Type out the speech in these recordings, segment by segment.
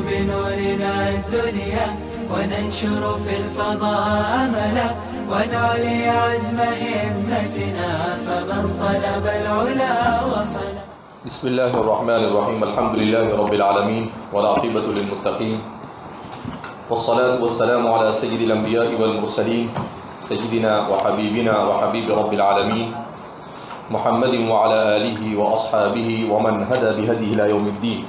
بنورنا الدنيا وننشر في الفضاء أملا ونعلي عزم همتنا فمن طلب العلا وصل. بسم الله الرحمن الرحيم. الحمد لله رب العالمين والعاقبة للمتقين والصلاة والسلام على سيد الأنبياء والمرسلين سيدنا وحبيبنا وحبيب رب العالمين محمد وعلى آله وأصحابه ومن هدى بهديه إلى يوم الدين.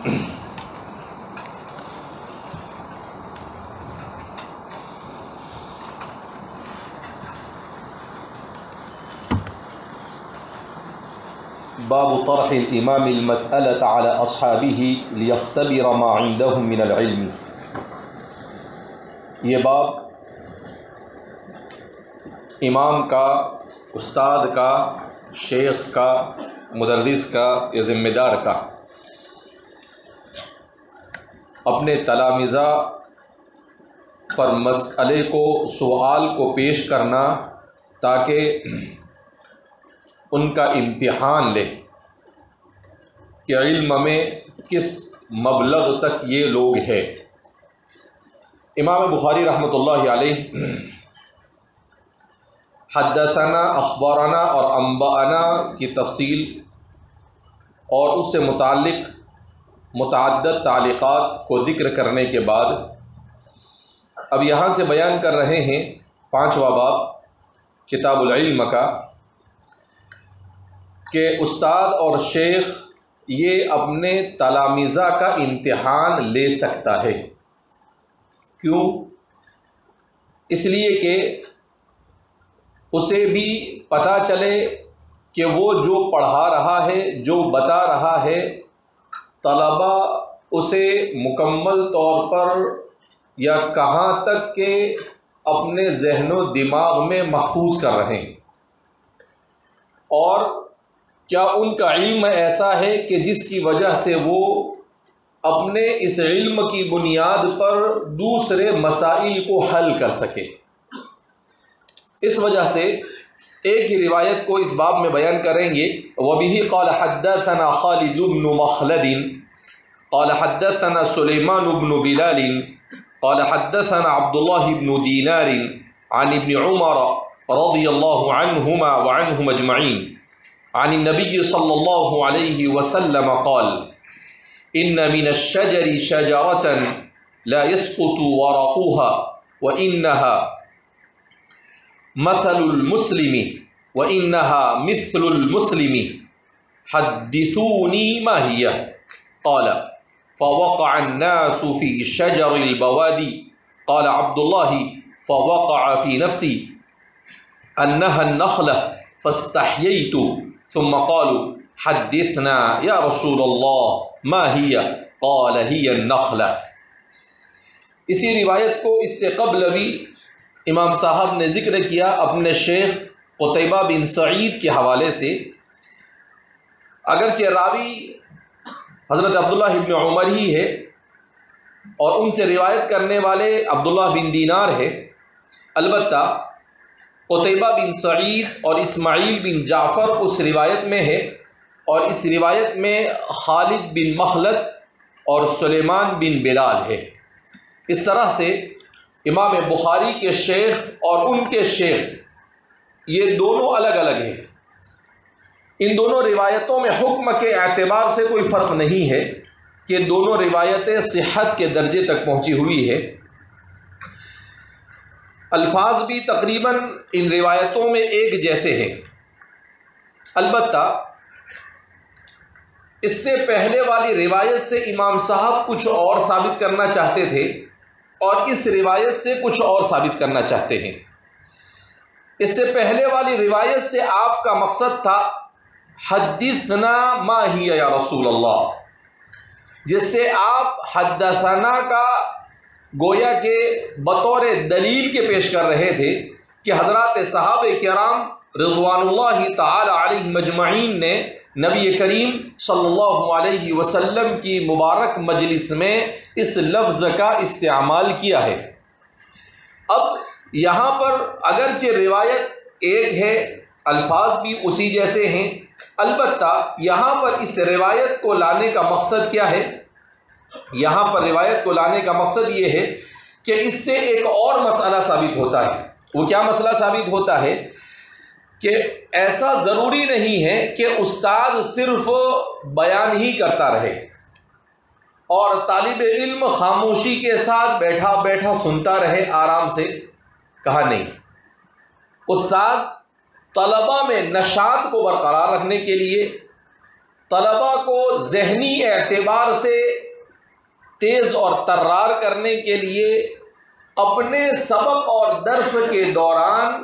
باب طرح الامام المسألة على اصحابه لیختبر ما عندهم من العلم. یہ باب امام کا، استاد کا، شیخ کا، مدرس کا یا ذمہ دار کا اپنے تلامذہ پر مسئلے کو، سوال کو پیش کرنا تاکہ ان کا امتحان لے کہ علم میں کس مبلغ تک یہ لوگ ہیں. امام بخاری رحمۃ اللہ علیہ حدثنا، اخبارنا اور انباءنا کی تفصیل اور اس سے متعلق متعدد تعلیقات کو ذکر کرنے کے بعد اب یہاں سے بیان کر رہے ہیں 5واں باب کتاب العلم کا، کہ استاد اور شیخ یہ اپنے تلامذہ کا امتحان لے سکتا ہے. کیوں؟ اس لیے کہ اسے بھی پتہ چلے کہ وہ جو پڑھا رہا ہے، جو بتا رہا ہے، طلبہ اسے مکمل طور پر یا کہاں تک کہ اپنے ذہن و دماغ میں محفوظ کر رہے ہیں، اور کیا ان کا علم ایسا ہے کہ جس کی وجہ سے وہ اپنے اس علم کی بنیاد پر دوسرے مسائل کو حل کر سکے. اس وجہ سے ایک ہی روایت کو اس باب میں بیان کریں گے. وَبِهِ قَالَ حَدَّثَنَا خَالِدُ بْنُ مَخْلَدٍ قَالَ حَدَّثَنَا سُلَيْمَانُ بْنُ بِلَالٍ قَالَ حَدَّثَنَا عَبْدُ اللَّهِ بْنُ دِينَارٍ عَنِ ابْنِ عُمَرَ رَضِيَ اللَّهُ عَنْهُمَا وَعَنْهُمْ أَجْمَعِينَ عن النبي صلى الله عليه وسلم قال إن من الشجر شجرة لا يسقط ورقها وإنها مثل المسلم حدثوني ما هي. قال فوقع الناس في شجر البوادي. قال عبد الله فوقع في نفسي أنها النخلة فاستحييت ثم قالوا حدثنا يا رسول الله ما هي قال هي النخلة. اسی روایت کو اس سے قبل بھی امام صاحب نے ذکر کیا اپنے شیخ قتیبہ بن سعید کے حوالے سے، اگرچہ راوی حضرت عبداللہ بن عمر ہی ہے اور ان سے روایت کرنے والے عبداللہ بن دینار ہے، البتہ قتیبہ بن سعید اور اسماعیل بن جعفر اس روایت میں ہے، اور اس روایت میں خالد بن مخلد اور سلیمان بن بلال ہے. اس طرح سے امام بخاری کے شیخ اور ان کے شیخ یہ دونوں الگ الگ ہیں. ان دونوں روایتوں میں حکم کے اعتبار سے کوئی فرق نہیں ہے کہ دونوں روایتیں صحت کے درجے تک پہنچی ہوئی ہے. الفاظ بھی تقریباً ان روایتوں میں ایک جیسے ہیں، البتہ اس سے پہلے والی روایت سے امام صاحب کچھ اور ثابت کرنا چاہتے تھے اور اس روایت سے کچھ اور ثابت کرنا چاہتے ہیں. اس سے پہلے والی روایت سے آپ کا مقصد تھا حدثنا ما ہی یا رسول اللہ، جس سے آپ حدثنا کا گویا کہ بطور دلیل کے پیش کر رہے تھے کہ حضرات صحابہ کرام رضوان اللہ تعالی علیہم اجمعین نے نبی کریم صلی اللہ علیہ وسلم کی مبارک مجلس میں اس لفظ کا استعمال کیا ہے. اب یہاں پر اگرچہ روایت ایک ہے، الفاظ بھی اسی جیسے ہیں، البتہ یہاں پر اس روایت کو لانے کا مقصد کیا ہے یہاں پر روایت کو لانے کا مقصد یہ ہے کہ اس سے ایک اور مسئلہ ثابت ہوتا ہے۔ وہ کیا مسئلہ ثابت ہوتا ہے کہ ایسا ضروری نہیں ہے کہ استاد صرف بیان ہی کرتا رہے اور طالب علم خاموشی کے ساتھ بیٹھا بیٹھا سنتا رہے آرام سے، کہا نہیں۔ استاد طلباء میں نشاط کو برقرار رکھنے کے لیے، طلباء کو ذہنی اعتبار سے تیز اور ترار کرنے کے لیے اپنے سبق اور درس کے دوران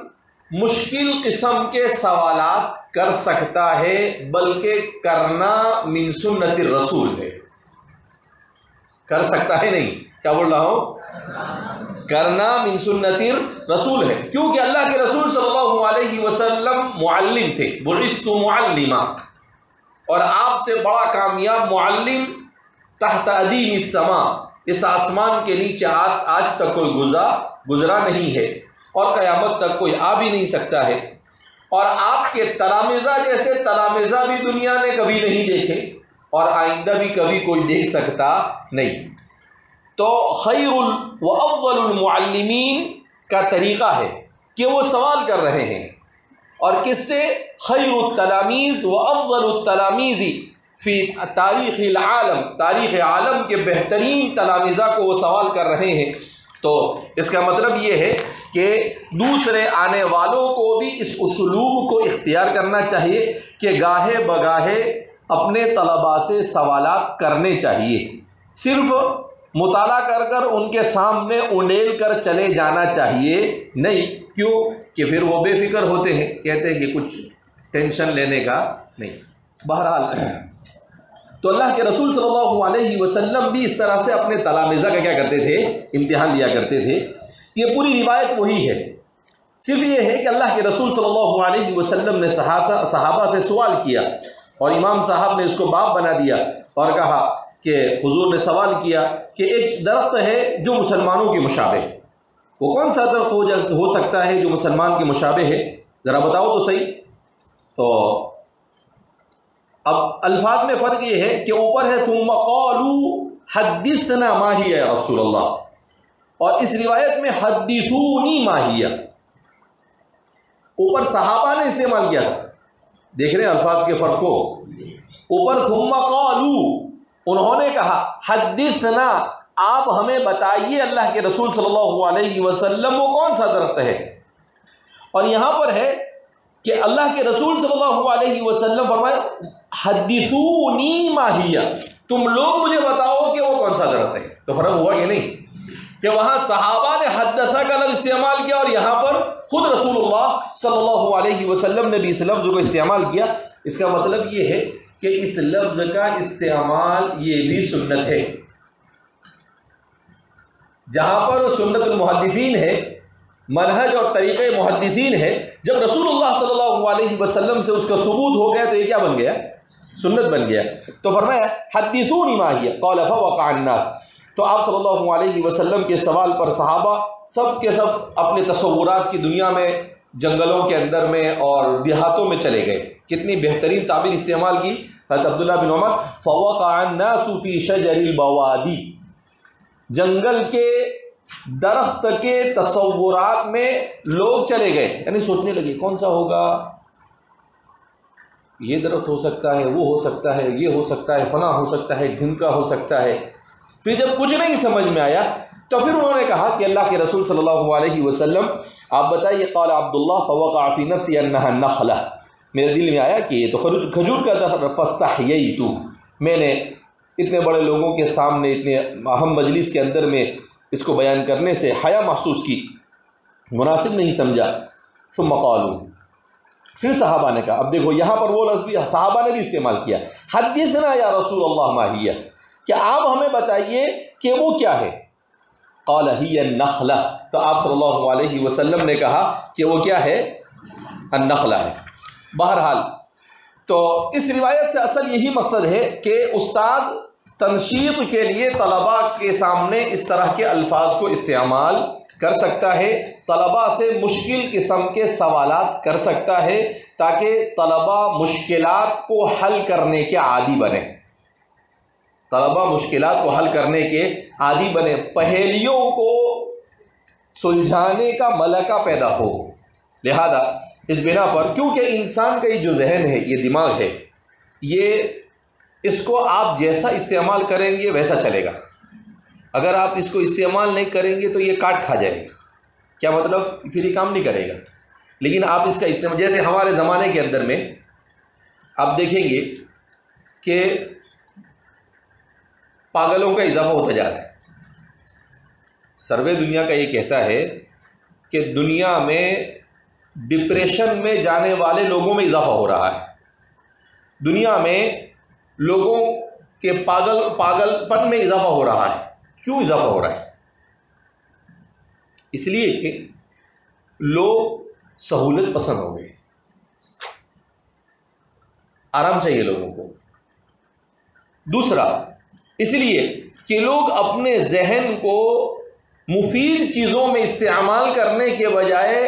مشکل قسم کے سوالات کر سکتا ہے، بلکہ کرنا من سنت الرسول ہے۔ کر سکتا ہے نہیں، کیا بول رہا ہوں؟ کرنا من سنت الرسول ہے، کیونکہ اللہ کے رسول صلی اللہ علیہ وسلم معلم تھے، بعثت معلما، اور آپ سے بڑا کامیاب معلم تحت ادیم السماء، اس آسمان کے نیچے آج تک کوئی گزرا نہیں ہے اور قیامت تک کوئی آ بھی نہیں سکتا ہے، اور آپ کے تلامذہ جیسے تلامذہ بھی دنیا نے کبھی نہیں دیکھے اور آئندہ بھی کبھی کوئی دیکھ سکتا نہیں۔ تو خیر و افضل المعلمین کا طریقہ ہے کہ وہ سوال کر رہے ہیں، اور کس سے؟ خیر التلامیذ و افضل التلامیذ فی تاریخ العالم، تاریخ عالم کے بہترین تلامذہ کو وہ سوال کر رہے ہیں۔ تو اس کا مطلب یہ ہے کہ دوسرے آنے والوں کو بھی اس اسلوب کو اختیار کرنا چاہیے کہ گاہے بگاہے اپنے طلباء سے سوالات کرنے چاہیے، صرف مطالعہ کر کر ان کے سامنے انڈیل کر چلے جانا چاہیے نہیں۔ کیوں کہ پھر وہ بے فکر ہوتے ہیں، کہتے ہیں کہ کچھ ٹینشن لینے کا نہیں۔ بہرحال تو اللہ کے رسول صلی اللہ علیہ وسلم بھی اس طرح سے اپنے تلامذہ کا کیا کرتے تھے؟ امتحان لیا کرتے تھے۔ یہ پوری روایت وہی ہے، صرف یہ ہے کہ اللہ کے رسول صلی اللہ علیہ وسلم نے صحابہ سے سوال کیا اور امام صاحب نے اس کو باب بنا دیا اور کہا کہ حضور نے سوال کیا کہ ایک درخت ہے جو مسلمانوں کے مشابہ ہے، وہ کون سا درخت ہو سکتا ہے جو مسلمان کے مشابہ ہے؟ ذرا بتاؤ تو صحیح۔ تو اب الفاظ میں فرق یہ ہے کہ اوپر ہے ثم قالوا حدثنا ما هي یا رسول اللہ، اور اس روایت میں حدثونی ما هي، اوپر صحابہ نے استعمال کیا تھا، دیکھ رہے ہیں الفاظ کے فرق کو۔ اوپر ثم قالوا، انہوں نے کہا حدثنا، آپ ہمیں بتائیے اللہ کے رسول صلی اللہ علیہ وسلم وہ کون سا درخت ہے، اور یہاں پر ہے کہ اللہ کے رسول صلی اللہ علیہ وسلم فرمائے حدثونی ما ہی، تم لوگ مجھے بتاؤ کہ وہ کون سا درخت ہے۔ تو فرق ہوا کہ نہیں کہ وہاں صحابہ نے حدثہ کا لفظ استعمال کیا اور یہاں پر خود رسول اللہ صلی اللہ علیہ وسلم نے بھی اس لفظ کو استعمال کیا۔ اس کا مطلب یہ ہے کہ اس لفظ کا استعمال یہ بھی سنت ہے، جہاں پر سنت المحدثین ہے، منہج اور طریقے محدثین ہے، جب رسول اللہ صلی اللہ علیہ وسلم سے اس کا ثبوت ہو گیا تو یہ کیا بن گیا؟ سنت بن گیا۔ تو فرمایا حدثونی ما ہی قال فوقع الناس، تو آپ صلی اللہ علیہ وسلم کے سوال پر صحابہ سب کے سب اپنے تصورات کی دنیا میں، جنگلوں کے اندر میں اور دیہاتوں میں چلے گئے۔ کتنی بہترین تعبیر استعمال کی حضرت عبداللہ بن عمر، فوقع الناس فی شجر البوادی، جنگل کے درخت کے تصورات میں لوگ چلے گئے، یعنی سوچنے لگے کون سا ہوگا، یہ درخت ہو سکتا ہے، وہ ہو سکتا ہے، یہ ہو سکتا ہے، فلاں ہو سکتا ہے، ڈھمکا ہو سکتا ہے۔ پھر جب کچھ نہیں سمجھ میں آیا تو پھر انہوں نے کہا کہ اللہ کے رسول صلی اللہ علیہ وسلم آپ بتائیے، قال عبداللہ فوقع فی نفسی انہا نخلہ، میرے دل میں آیا کہ یہ تو کھجور کا درخت، فاستحییت، میں نے اتنے بڑے لوگوں کے سامنے اتنے اہم مجلس کے اندر میں اس کو بیان کرنے سے حیا محسوس کی، مناسب نہیں سمجھا۔ ثم قالوا، پھر صحابہ نے کہا، اب دیکھو یہاں پر وہ لفظ بھی صحابہ نے بھی استعمال کیا، حدثنا یا رسول اللہ ما ہی، کہ آپ ہمیں بتائیے کہ وہ کیا ہے۔ قال ہی النخلہ، تو آپ صلی اللہ علیہ وسلم نے کہا کہ وہ کیا ہے؟ النخلہ ہے۔ بہرحال تو اس روایت سے اصل یہی مقصد ہے کہ استاد تنشیط کے لیے طلباء کے سامنے اس طرح کے الفاظ کو استعمال کر سکتا ہے، طلباء سے مشکل قسم کے سوالات کر سکتا ہے تاکہ طلباء مشکلات کو حل کرنے کے عادی بنے، طلبہ مشکلات کو حل کرنے کے عادی بنے، پہیلیوں کو سلجھانے کا ملکہ پیدا ہو۔ لہذا اس بنا پر، کیونکہ انسان کا یہ جو ذہن ہے، یہ دماغ ہے، اس کو آپ جیسا استعمال کریں گے ویسا چلے گا۔ اگر آپ اس کو استعمال نہیں کریں گے تو یہ کاٹ کھا جائے گا۔ کیا مطلب؟ پھر یہ کام نہیں کرے گا۔ لیکن آپ اس کا استعمال، جیسے ہمارے زمانے کے اندر میں آپ دیکھیں گے کہ پاگلوں کا اضافہ ہوتا جا رہا ہے۔ سروے دنیا کا یہ کہتا ہے کہ دنیا میں ڈپریشن میں جانے والے لوگوں میں اضافہ ہو رہا ہے۔ دنیا میں لوگوں کے پاگل پن میں اضافہ ہو رہا ہے۔ کیوں اضافہ ہو رہا ہے؟ اس لیے کہ لوگ سہولت پسند ہو گئے، آرام چاہیے لوگوں کو۔ دوسرا، اس لیے کہ لوگ اپنے ذہن کو مفید چیزوں میں استعمال کرنے کے بجائے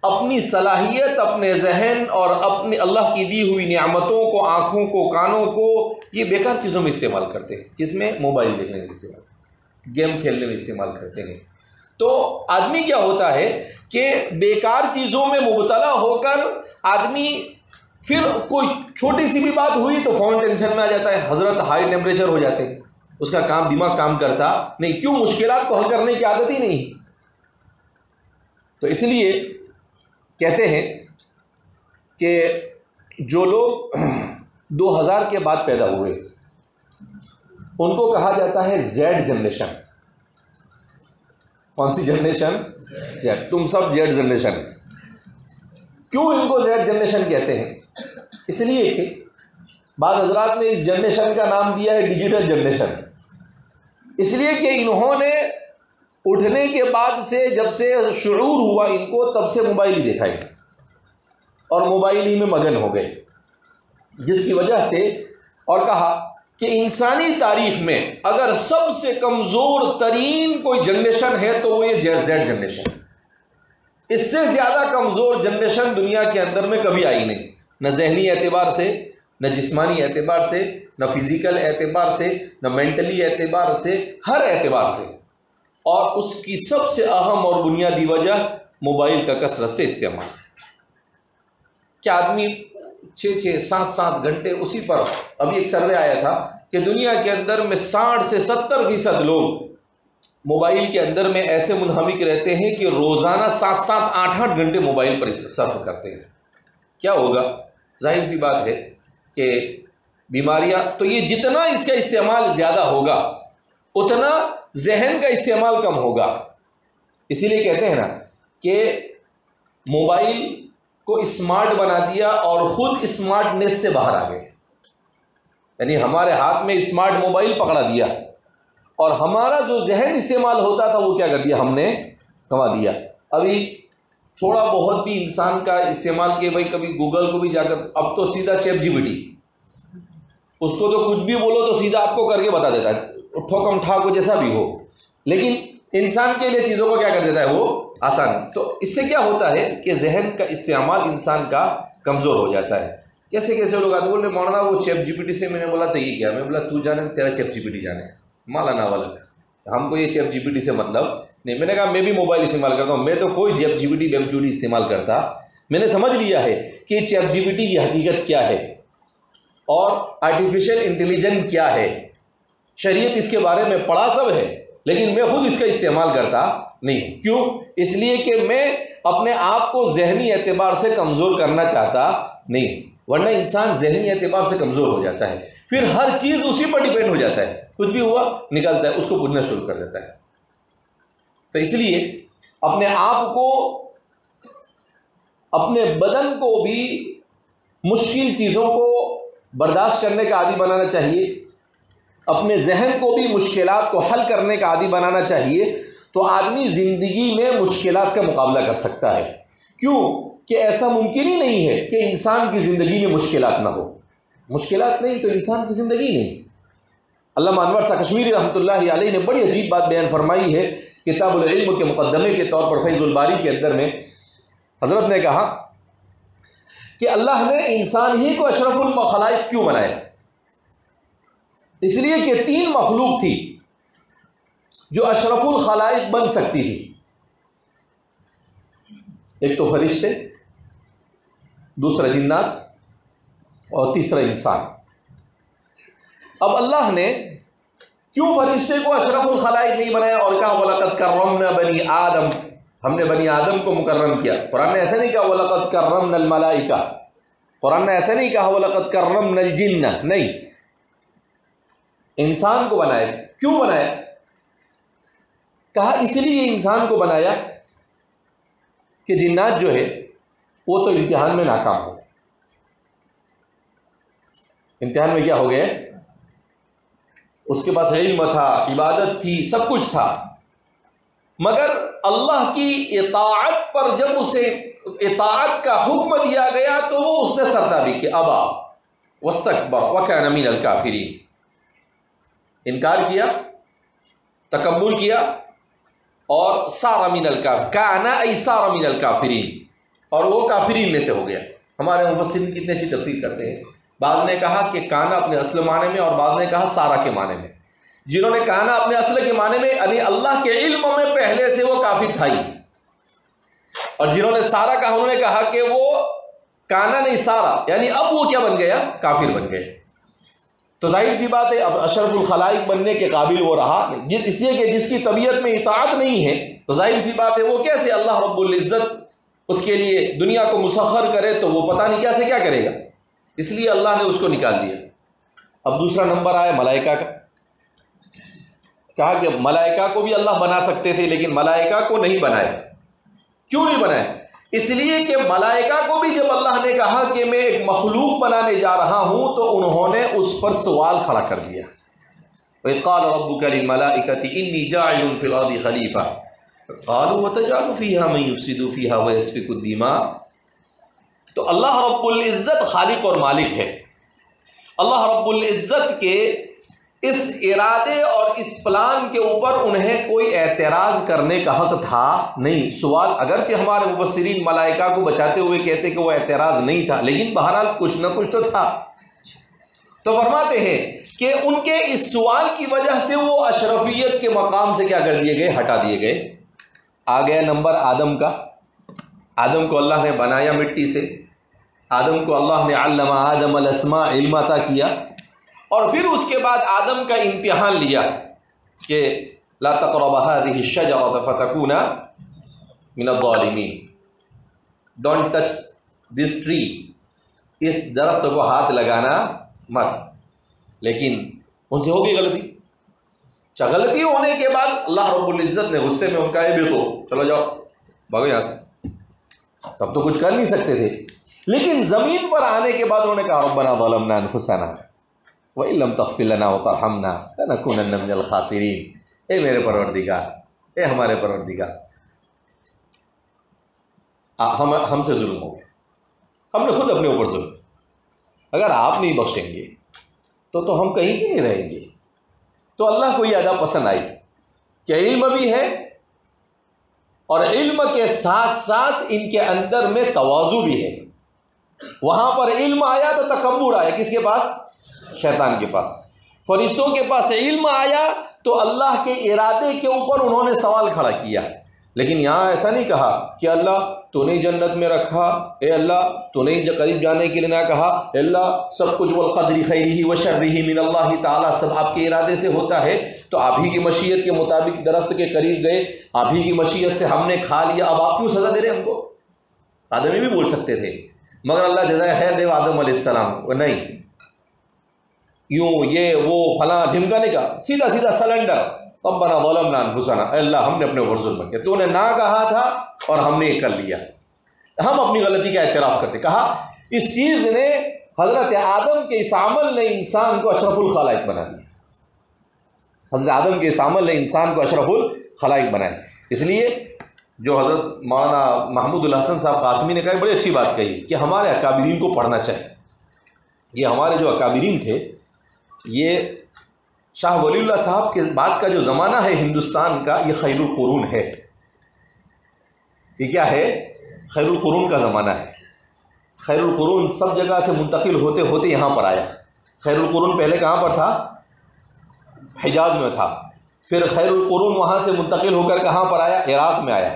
اپنی صلاحیت، اپنے ذہن اور اپنی اللہ کی دی ہوئی نعمتوں کو، آنکھوں کو، کانوں کو، یہ بیکار چیزوں میں استعمال کرتے ہیں۔ کس میں؟ موبائل دیکھنے میں استعمال، گیم کھیلنے میں استعمال کرتے ہیں۔ تو آدمی کیا ہوتا ہے کہ بیکار چیزوں میں مبتلا ہو کر آدمی پھر کوئی چھوٹی سی بھی بات ہوئی تو فون ٹینشن میں آ جاتا ہے، حضرت ہائی ٹیمپریچر ہو جاتے ہیں، اس کا دماغ کام کرتا نہیں۔ کیوں؟ مشکلات کو حل کرنے کی عادت ہی نہیں۔ تو اس لیے کہتے ہیں کہ جو لوگ 2000 کے بعد پیدا ہوئے ان کو کہا جاتا ہے زیڈ جنریشن۔ کون سی جنریشن؟ زیڈ۔ تم سب زیڈ جنریشن۔ کیوں ان کو زیڈ جنریشن کہتے ہیں؟ اس لیے کہ بعض حضرات نے اس جنریشن کا نام دیا ہے ڈیجیٹل جنریشن، اس لیے کہ انہوں نے اٹھنے کے بعد سے، جب سے شعور ہوا ان کو، تب سے موبائل ہی دیکھا ہے اور موبائل ہی میں مگن ہو گئے، جس کی وجہ سے، اور کہا کہ انسانی تاریخ میں اگر سب سے کمزور ترین کوئی جنریشن ہے تو وہ یہ زیڈ جنریشن۔ اس سے زیادہ کمزور جنریشن دنیا کے اندر میں کبھی آئی نہیں، نہ ذہنی اعتبار سے، نہ جسمانی اعتبار سے، نہ فزیکل اعتبار سے، نہ مینٹلی اعتبار سے، ہر اعتبار سے۔ اور اس کی سب سے اہم اور بنیادی وجہ موبائل کا کثرت سے استعمال۔ کیا آدمی 6 7 گھنٹے اسی پر، ابھی ایک سروے آیا تھا کہ دنیا کے اندر میں 60 سے 70% لوگ موبائل کے اندر میں ایسے منہمک رہتے ہیں کہ روزانہ 7 8 گھنٹے موبائل پر صرف کرتے ہیں۔ کیا ہوگا؟ ظاہر سی بات ہے کہ بیماریاں، تو یہ جتنا اس کا استعمال زیادہ ہوگا اتنا ذہن کا استعمال کم ہوگا۔ اسی لیے کہتے ہیں نا کہ موبائل کو اسمارٹ بنا دیا اور خود اسمارٹنیس سے باہر آ گئے، یعنی ہمارے ہاتھ میں اسمارٹ موبائل پکڑا دیا اور ہمارا جو ذہن استعمال ہوتا تھا وہ کیا کر دیا؟ ہم نے گنوا دیا۔ ابھی تھوڑا بہت بھی انسان کا استعمال کیے، بھائی کبھی گوگل کو بھی جا کر، اب تو سیدھا چیٹ جی پی ٹی، اس کو تو کچھ بھی بولو تو سیدھا آپ کو کر کے بتا دیتا ہے، ٹھوکم ٹھاکو جیسا بھی ہو، لیکن انسان کے لیے چیزوں کو کیا کر دیتا ہے؟ وہ آسان۔ تو اس سے کیا ہوتا ہے کہ ذہن کا استعمال انسان کا کمزور ہو جاتا ہے۔ کیسے لوگ آتے بولے مولانا وہ چیٹ جی پی ٹی سے، میں نے بولا تو یہ کیا؟ میں بولا تو جانے، تیرا چیٹ جی پی ٹی جانے، مولانا والا، ہم کو یہ چیٹ جی پی ٹی سے مطلب نہیں۔ میں نے کہا میں بھی موبائل استعمال کرتا ہوں، میں تو کوئی chat G P T web G P T استعمال کرتا، میں نے سمجھ لیا ہے کہ چیٹ جی پی ٹی کی حقیقت کیا ہے اور آرٹیفیشیل انٹیلیجنس کیا ہے، شریعت اس کے بارے میں پڑھا سب ہے، لیکن میں خود اس کا استعمال کرتا نہیں۔ کیوں؟ اس لیے کہ میں اپنے آپ کو ذہنی اعتبار سے کمزور کرنا چاہتا نہیں، ورنہ انسان ذہنی اعتبار سے کمزور ہو جاتا ہے، پھر ہر چیز اسی پر ڈیپینڈ ہو جاتا ہے، کچھ بھی ہوا نکلتا ہے، اس کو پوچھنا شروع کر دیتا ہے۔ تو اس لیے اپنے آپ کو، اپنے بدن کو بھی مشکل چیزوں کو برداشت کرنے کا عادی بنانا چاہیے، اپنے ذہن کو بھی مشکلات کو حل کرنے کا عادی بنانا چاہیے، تو آدمی زندگی میں مشکلات کا مقابلہ کر سکتا ہے۔ کیوں کہ ایسا ممکن ہی نہیں ہے کہ انسان کی زندگی میں مشکلات نہ ہو، مشکلات نہیں تو انسان کی زندگی نہیں۔ علامہ انور شاہ کشمیری رحمۃ اللہ علیہ نے بڑی عجیب بات بیان فرمائی ہے، کتاب العلم کے مقدمے کے طور پر فیض الباری کے اندر میں حضرت نے کہا کہ اللہ نے انسان ہی کو اشرف المخلائق کیوں بنایا؟ اس لیے کہ 3 مخلوق تھی جو اشرف الخلائق بن سکتی تھی، ایک تو فرشتے، دوسرا جنات اور تیسرا انسان۔ اب اللہ نے کیوں فرشتے کو اشرف الخلائق نہیں بنایا اور کہا وَلَقَدْ كَرَّمْنَا بَنِي آدم، ہم نے بنی آدم کو مکرم کیا؟ قرآن نے ایسا نہیں کہا وَلَقَدْ كَرَّمْنَا الْمَلَائِكَةَ، قرآن نے ایسا نہیں کہا وَلَقَدْ كَرَّمْنَا الْجِنَّ، نہیں، انسان کو بنایا۔ کیوں بنایا؟ کہا اس لیے انسان کو بنایا کہ جنات جو ہے وہ تو امتحان میں ناکام ہو، امتحان میں کیا ہو گئے؟ اس کے پاس علم تھا، عبادت تھی، سب کچھ تھا، مگر اللہ کی اطاعت پر جب اسے اطاعت کا حکم دیا گیا تو وہ اس نے سردابی کی، ابا واستکبر وکان من الکافرین، انکار کیا، تکبر کیا، اور سار من الکافرین، کانا ای سار من الکافرین، اور وہ کافرین میں سے ہو گیا۔ ہمارے مفسرین کتنے اچھی تفسیر کرتے ہیں، بعض نے کہا کہ کانا اپنے اصل معنی میں، اور بعض نے کہا سارا کے معنی میں۔ جنہوں نے کانا اپنے اصل کے معنی میں یعنی اللہ کے علم میں پہلے سے وہ کافر تھا ہی، اور جنہوں نے سارا کہا انہوں نے کہا کہ وہ کانا نہیں سارا، یعنی اب وہ کیا بن گیا؟ کافر بن گئے۔ تو ظاہر سی بات ہے اب اشرف الخلائق بننے کے قابل وہ رہا، اس لیے کہ جس کی طبیعت میں اطاعت نہیں ہے تو ظاہر سی بات ہے وہ کیسے اللہ رب العزت اس کے لیے دنیا کو مسخر کرے تو وہ پتہ نہیں کیسے کیا کرے گا، اس لیے اللہ نے اس کو نکال دیا۔ اب دوسرا نمبر آیا ملائکہ کا، کہا کہ ملائکہ کو بھی اللہ بنا سکتے تھے لیکن ملائکہ کو نہیں بنایا۔ کیوں نہیں بنایا؟ اس لیے کہ ملائکہ کو بھی جب اللہ نے کہا کہ میں ایک مخلوق بنانے جا رہا ہوں تو انہوں نے اس پر سوال کھڑا کر دیا، وَإِذْ قَالَ رَبُّكَ لِلْمَلَائِكَةِ إِنِّي جَاعِلٌ فِي الْأَرْضِ خَلِيفَةً قَالُوا وَتَجْعَلُ فِيهَا مَن يُفْسِدُ فِيهَا وَيَسْفِكُ الدِّمَاءَ۔ تو اللہ رب العزت خالق اور مالک ہے، اللہ رب العزت کے اس ارادے اور اس پلان کے اوپر انہیں کوئی اعتراض کرنے کا حق تھا نہیں۔ سوال اگرچہ ہمارے مفسرین ملائکہ کو بچاتے ہوئے کہتے کہ وہ اعتراض نہیں تھا، لیکن بہرحال کچھ نہ کچھ تو تھا۔ تو فرماتے ہیں کہ ان کے اس سوال کی وجہ سے وہ اشرفیت کے مقام سے کیا کر دیے گئے؟ ہٹا دیے گئے۔ آ گیا نمبر آدم کا۔ آدم کو اللہ نے بنایا مٹی سے، آدم کو اللہ نے علم آدم الاسماء علم عطا کیا، اور پھر اس کے بعد آدم کا امتحان لیا کہ لا تقرب هذه الشجرة فتكون من الظالمین، ڈونٹ ٹچ دس ٹری، اس درخت کو ہاتھ لگانا مت۔ لیکن ان سے ہوگی غلطی، غلطی ہونے کے بعد اللہ رب العزت نے غصے میں ان کا یہ بھی تو چلو جاؤ بھاگو یہاں سے، تب تو کچھ کر نہیں سکتے تھے، لیکن زمین پر آنے کے بعد انہوں نے کہا ربنا ظلمنا انفسنا وَإِن لَّمْ تَغْفِرْ لَنَا وَتَرْحَمْنَا لَنَكُونَنَّ مِنَ الْخَاسِرِينَ۔ اے میرے پروردگار، اے ہمارے پروردگار، ہم سے ظلم ہو گیا، ہم نے خود اپنے اوپر ظلم، اگر آپ نہیں بخشیں گے تو ہم کہیں کی نہیں رہیں گے۔ تو اللہ کو یہ ادا پسند آئی کہ علم بھی ہے اور علم کے ساتھ ساتھ ان کے اندر میں تواضع بھی ہے۔ وہاں پر علم آیا تو تکبر آیا، کس کے پاس؟ شیطان کے پاس۔ فرشتوں کے پاس علم آیا تو اللہ کے ارادے کے اوپر انہوں نے سوال کھڑا کیا، لیکن یہاں ایسا نہیں کہا کہ اللہ تو نہیں جنت میں رکھا، اے اللہ تو نہیں قریب جانے کے لیے نہ کہا، اے اللہ سب کچھ والقدر خیرہ وشرہ من اللہ تعالیٰ، سب آپ کے ارادے سے ہوتا ہے، تو آپ ہی کی مشیت کے مطابق درخت کے قریب گئے، آپ ہی کی مشیت سے ہم نے کھا لیا، اب آپ کیوں سزا دے رہے ہیں ہم کو؟ آدمی بھی بول سکتے تھے، مگر اللہ جزائے خیر دے آدم علیہ السلام نہیں یوں یہ وہ فلاں ڈھمکا نہیں کہا، سیدھا سیدھا سلنڈر، ربنا ظلمنا انفسنا، اے اللہ ہم نے اپنے اوپر ظلم کیا، تو نے نہ کہا تھا اور ہم نے یہ کر لیا، ہم اپنی غلطی کا اعتراف کرتے۔ کہا اس چیز نے حضرت آدم کے اس عمل نے انسان کو اشرف الخلائق بنا دیا، حضرت آدم کے اس عمل نے انسان کو اشرف الخلائق بنایا۔ اس لیے جو حضرت مولانا محمود الحسن صاحب قاسمی نے کہا بڑی اچھی بات کہی کہ ہمارے اکابرین کو پڑھنا چاہیے۔ یہ ہمارے جو اکابرین تھے، یہ شاہ ولی اللہ صاحب کے بعد کا جو زمانہ ہے ہندوستان کا، یہ خیر القرون ہے۔ یہ کیا ہے؟ خیر القرون کا زمانہ ہے۔ خیر القرون سب جگہ سے منتقل ہوتے ہوتے یہاں پر آیا۔ خیر القرون پہلے کہاں پر تھا؟ حجاز میں تھا، پھر خیر القرون وہاں سے منتقل ہو کر کہاں پر آیا؟ عراق میں آیا،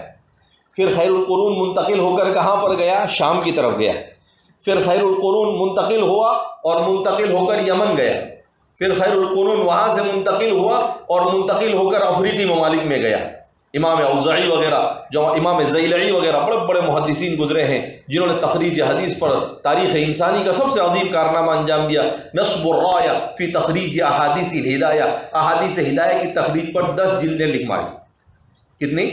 پھر خیر القرون منتقل ہو کر کہاں پر گیا؟ شام کی طرف گیا، پھر خیر القرون منتقل ہوا اور منتقل ہو کر یمن گیا، پھر خیر القرون وہاں سے منتقل ہوا اور منتقل ہو کر افریقی ممالک میں گیا۔ امام اوزاعی وغیرہ، جو امام زیلعی وغیرہ بڑے بڑے محدثین گزرے ہیں جنہوں نے تخریج حدیث پر تاریخ انسانی کا سب سے عظیم کارنامہ انجام دیا، نصب الرایہ فی تخریج احادیث الہدایہ، احادیث ہدایہ کی تخریج پر 10 جلدیں لکھ ماری۔ کتنی؟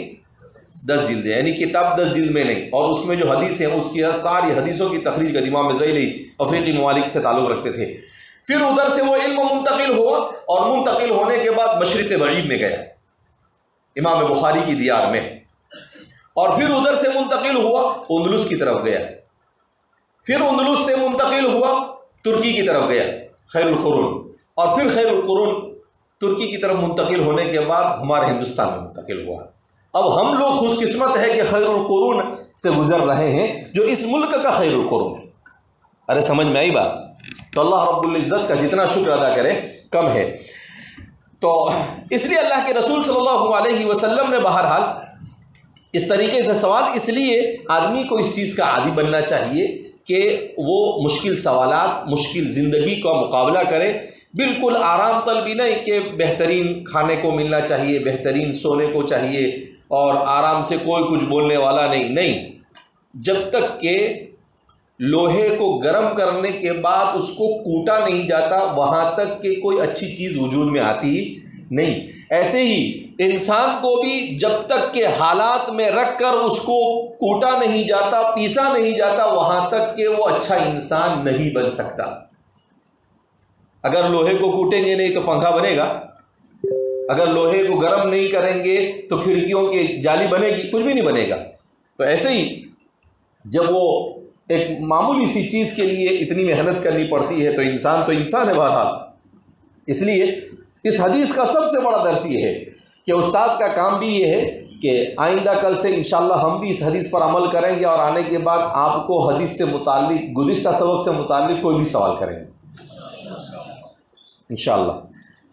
10 جلدیں، یعنی کتاب 10 جلد میں نہیں، اور اس میں جو حدیث ہیں اس کی ساری حدیثوں کی تخریج کا امام زیلعی افریقی ممالک سے تعلق رکھتے تھے۔ پھر ادھر سے وہ علم منتقل ہوا اور منتقل ہونے کے بعد مشرق بعید میں گیا، امام بخاری کی دیار میں، اور پھر ادھر سے منتقل ہوا اندلس کی طرف گیا، پھر اندلس سے منتقل ہوا ترکی کی طرف گیا خیر القرون، اور پھر خیر القرون ترکی کی طرف منتقل ہونے کے بعد ہمارے ہندوستان میں منتقل ہوا۔ اب ہم لوگ خوش قسمت ہے کہ خیر القرون سے گزر رہے ہیں جو اس ملک کا خیر القرون ہے۔ ارے سمجھ میں آئی بات؟ تو اللہ رب العزت کا جتنا شکر ادا کرے کم ہے۔ تو اس لیے اللہ کے رسول صلی اللہ علیہ وسلم نے بہرحال اس طریقے سے سوال، اس لیے آدمی کو اس چیز کا عادی بننا چاہیے کہ وہ مشکل سوالات، مشکل زندگی کا مقابلہ کرے، بالکل آرام طلبی نہیں کہ بہترین کھانے کو ملنا چاہیے، بہترین سونے کو چاہیے اور آرام سے کوئی کچھ بولنے والا نہیں، جب تک کہ لوہے کو گرم کرنے کے بعد اس کو کوٹا نہیں جاتا وہاں تک کہ کوئی اچھی چیز وجود میں آتی نہیں۔ ایسے ہی انسان کو بھی جب تک کہ حالات میں رکھ کر اس کو کوٹا نہیں جاتا، پیسا نہیں جاتا، وہاں تک کہ وہ اچھا انسان نہیں بن سکتا۔ اگر لوہے کو کوٹیں گے نہیں تو پنکھا بنے گا، اگر لوہے کو گرم نہیں کریں گے تو کھڑکیوں کی جالی بنے گی، کچھ بھی نہیں بنے گا۔ تو ایسے ہی جب وہ ایک معمولی سی چیز کے لیے اتنی محنت کرنی پڑتی ہے تو انسان ہے بہرحال۔ اس لیے اس حدیث کا سب سے بڑا درس یہ ہے کہ استاد کا کام بھی یہ ہے کہ آئندہ کل سے انشاءاللہ ہم بھی اس حدیث پر عمل کریں گے، اور آنے کے بعد آپ کو حدیث سے متعلق، گزشتہ سبق سے متعلق کوئی بھی سوال کریں گے انشاءاللہ،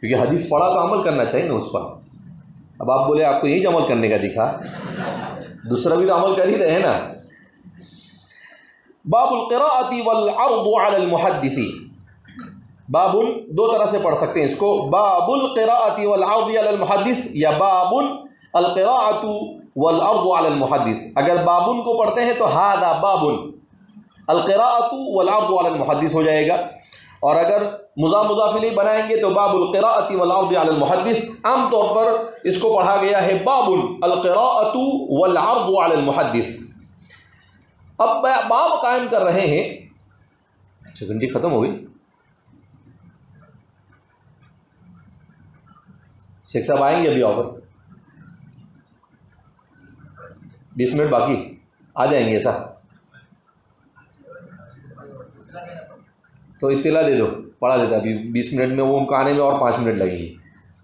کیونکہ حدیث پڑھا تو عمل کرنا چاہیے نا اس پر۔ اب آپ بولے آپ کو یہی عمل کرنے کا دکھا، دوسرا بھی تو عمل کر ہی رہے ہیں نا۔ باب القراءۃ والعرض علی المحدث، باب دو طرح سے پڑھ سکتے ہیں اس کو، باب القراءۃ والعرض علی المحدث یا باب القراءۃ والعرض علی المحدث۔ اگر بابن کو پڑھتے ہیں تو ھذا باب القراءۃ والعرض علی المحدث ہو جائے گا، اور اگر مضاف الیہ بنائیں گے تو باب القراءۃ والعرض علی المحدث۔ عام طور پر اس کو پڑھا گیا ہے باب القراءۃ والعرض علی المحدث۔ اب باب قائم کر رہے ہیں، اچھا گھنٹی ختم ہو گئی، شیخ صاحب آئیں گے ابھی واپس، 20 منٹ باقی، آ جائیں گے ایسا تو اطلاع دے دو، پڑھا دیتا ابھی 20 منٹ میں، وہ ان کو آنے میں اور 5 منٹ لگیں گی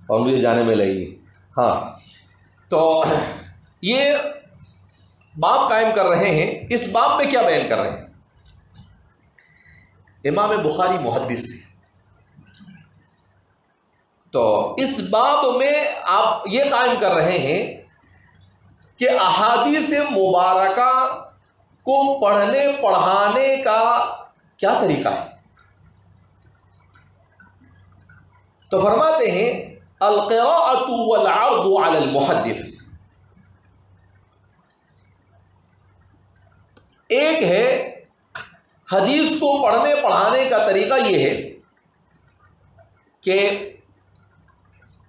اور مجھے جانے میں لگے گی۔ ہاں تو یہ باب قائم کر رہے ہیں، اس باب میں کیا بیان کر رہے ہیں؟ امام بخاری محدث تھے، تو اس باب میں آپ یہ قائم کر رہے ہیں کہ احادیث مبارکہ کو پڑھنے پڑھانے کا کیا طریقہ ہے۔ تو فرماتے ہیں القراءۃ والعرض علی المحدث، ایک ہے حدیث کو پڑھنے پڑھانے کا طریقہ یہ ہے کہ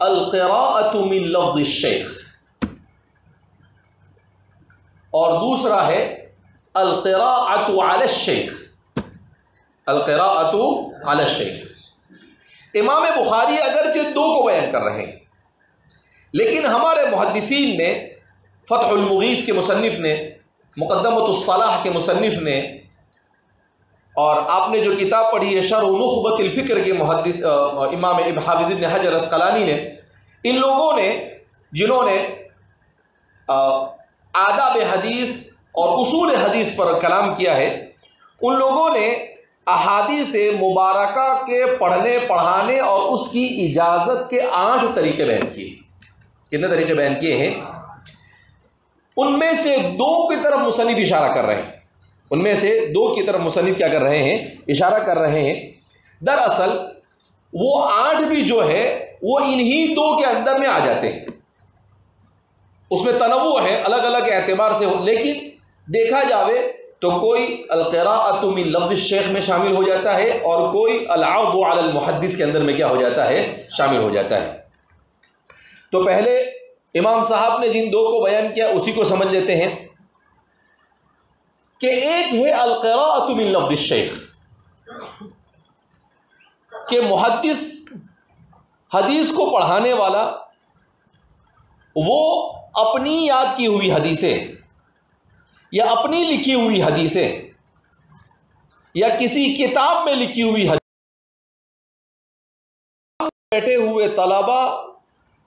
القراءۃ من لفظ الشیخ، اور دوسرا ہے القراءۃ علی الشیخ، القراءۃ علی الشیخ۔ امام بخاری اگرچہ دو کو بیان کر رہے ہیں، لیکن ہمارے محدثین نے، فتح المغیث کے مصنف نے، مقدمۃ الصلاح کے مصنف نے، اور آپ نے جو کتاب پڑھی ہے شرح نخبۃ الفکر کے محدث امام حافظ ابن حجر اسقلانی نے، ان لوگوں نے جنہوں نے آداب حدیث اور اصول حدیث پر کلام کیا ہے، ان لوگوں نے احادیث مبارکہ کے پڑھنے پڑھانے اور اس کی اجازت کے 8 طریقے بیان کیے. کتنے طریقے بیان کیے ہیں؟ ان میں سے 2 کی طرف مصنف اشارہ کر رہے ہیں. ان میں سے 2 کی طرف مصنف کیا کر رہے ہیں؟ اشارہ کر رہے ہیں. دراصل وہ 8 بھی جو ہے وہ انہی 2 کے اندر میں آ جاتے ہیں. اس میں تنوع ہے الگ الگ اعتبار سے ہو، لیکن دیکھا جاوے تو کوئی القراءۃ من لفظ الشیخ میں شامل ہو جاتا ہے اور کوئی العرض علی المحدث کے اندر میں کیا ہو جاتا ہے؟ شامل ہو جاتا ہے. تو پہلے امام صاحب نے جن 2 کو بیان کیا اسی کو سمجھ لیتے ہیں کہ ایک ہے القراءۃ من لفظ الشیخ، کہ محدث حدیث کو پڑھانے والا وہ اپنی یاد کی ہوئی حدیثیں یا اپنی لکھی ہوئی حدیثیں یا کسی کتاب میں لکھی ہوئی حدیث بیٹھے ہوئے طلباء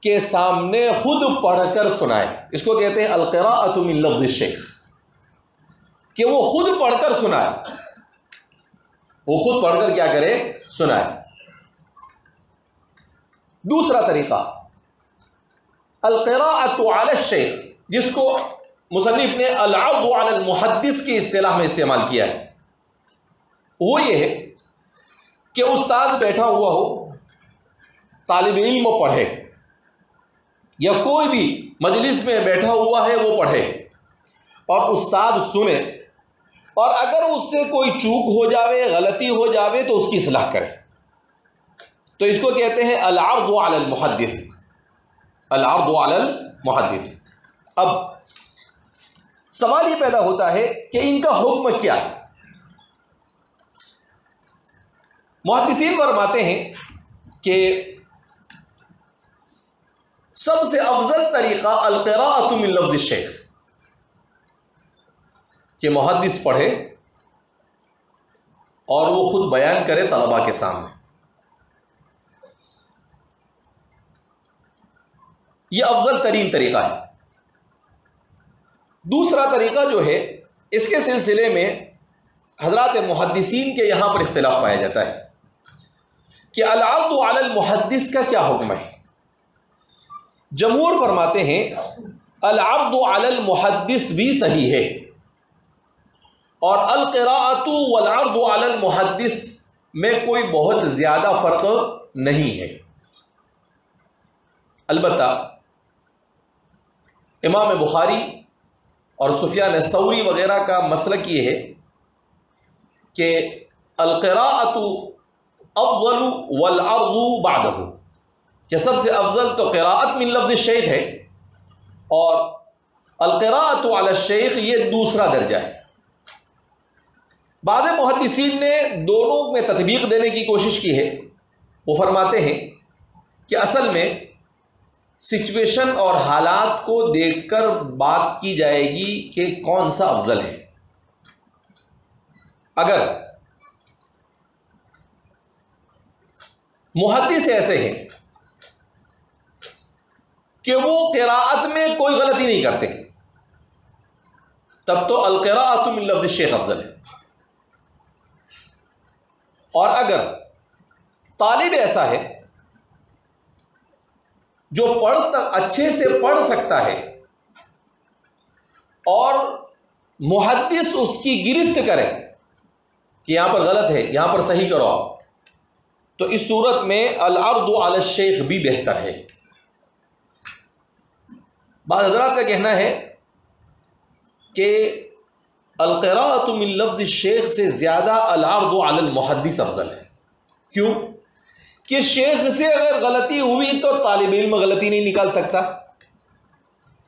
کے سامنے خود پڑھ کر سنائے. اس کو کہتے ہیں القراءۃ من لفظ الشیخ، کہ وہ خود پڑھ کر سنائے، وہ خود پڑھ کر کیا کرے؟ سنائے. دوسرا طریقہ القراءۃ علی الشیخ، جس کو مصنف نے العرض علی المحدث کی اصطلاح میں استعمال کیا ہے. وہ یہ ہے کہ استاد بیٹھا ہوا ہو، طالب علم پڑھے یا کوئی بھی مجلس میں بیٹھا ہوا ہے وہ پڑھے اور استاد سنے، اور اگر اس سے کوئی چوک ہو جاوے، غلطی ہو جاوے تو اس کی اصلاح کرے. تو اس کو کہتے ہیں العرض علی المحدث. العرض علی المحدث. اب سوال یہ پیدا ہوتا ہے کہ ان کا حکم کیا ہے؟ محدثین فرماتے ہیں کہ سب سے افضل طریقہ القراءۃ من لفظ الشیخ، کہ محدث پڑھے اور وہ خود بیان کرے طلباء کے سامنے. یہ افضل ترین طریقہ ہے. دوسرا طریقہ جو ہے اس کے سلسلے میں حضرات محدثین کے یہاں پر اختلاف پایا جاتا ہے کہ العرض علی المحدث کا کیا حکم ہے. جمہور فرماتے ہیں العرض علی المحدث بھی صحیح ہے اور القراءۃ والعرض علی المحدث میں کوئی بہت زیادہ فرق نہیں ہے. البتہ امام بخاری اور سفیان الثوری وغیرہ کا مسلک یہ ہے کہ القراءۃ افضل والعرض بعدہ، کہ سب سے افضل تو قراءت من لفظ الشیخ ہے اور القراءۃ علی الشیخ یہ دوسرا درجہ ہے. بعض محدثین نے دونوں میں تطبیق دینے کی کوشش کی ہے. وہ فرماتے ہیں کہ اصل میں سچویشن اور حالات کو دیکھ کر بات کی جائے گی کہ کون سا افضل ہے. اگر محدث ایسے ہیں کہ وہ قراءت میں کوئی غلطی نہیں کرتے تب تو القراءۃ من لفظ الشیخ افضل ہے. اور اگر طالب ایسا ہے جو اچھے سے پڑھ سکتا ہے اور محدث اس کی گرفت کرے کہ یہاں پر غلط ہے یہاں پر صحیح کرو، تو اس صورت میں العرض علی الشیخ بھی بہتر ہے. بعض حضرات کا کہنا ہے کہ القراءۃ من لفظ الشیخ سے زیادہ العرض علی المحدث افضل ہے. کیوں؟ کہ شیخ سے اگر غلطی ہوئی تو طالب علم غلطی نہیں نکال سکتا،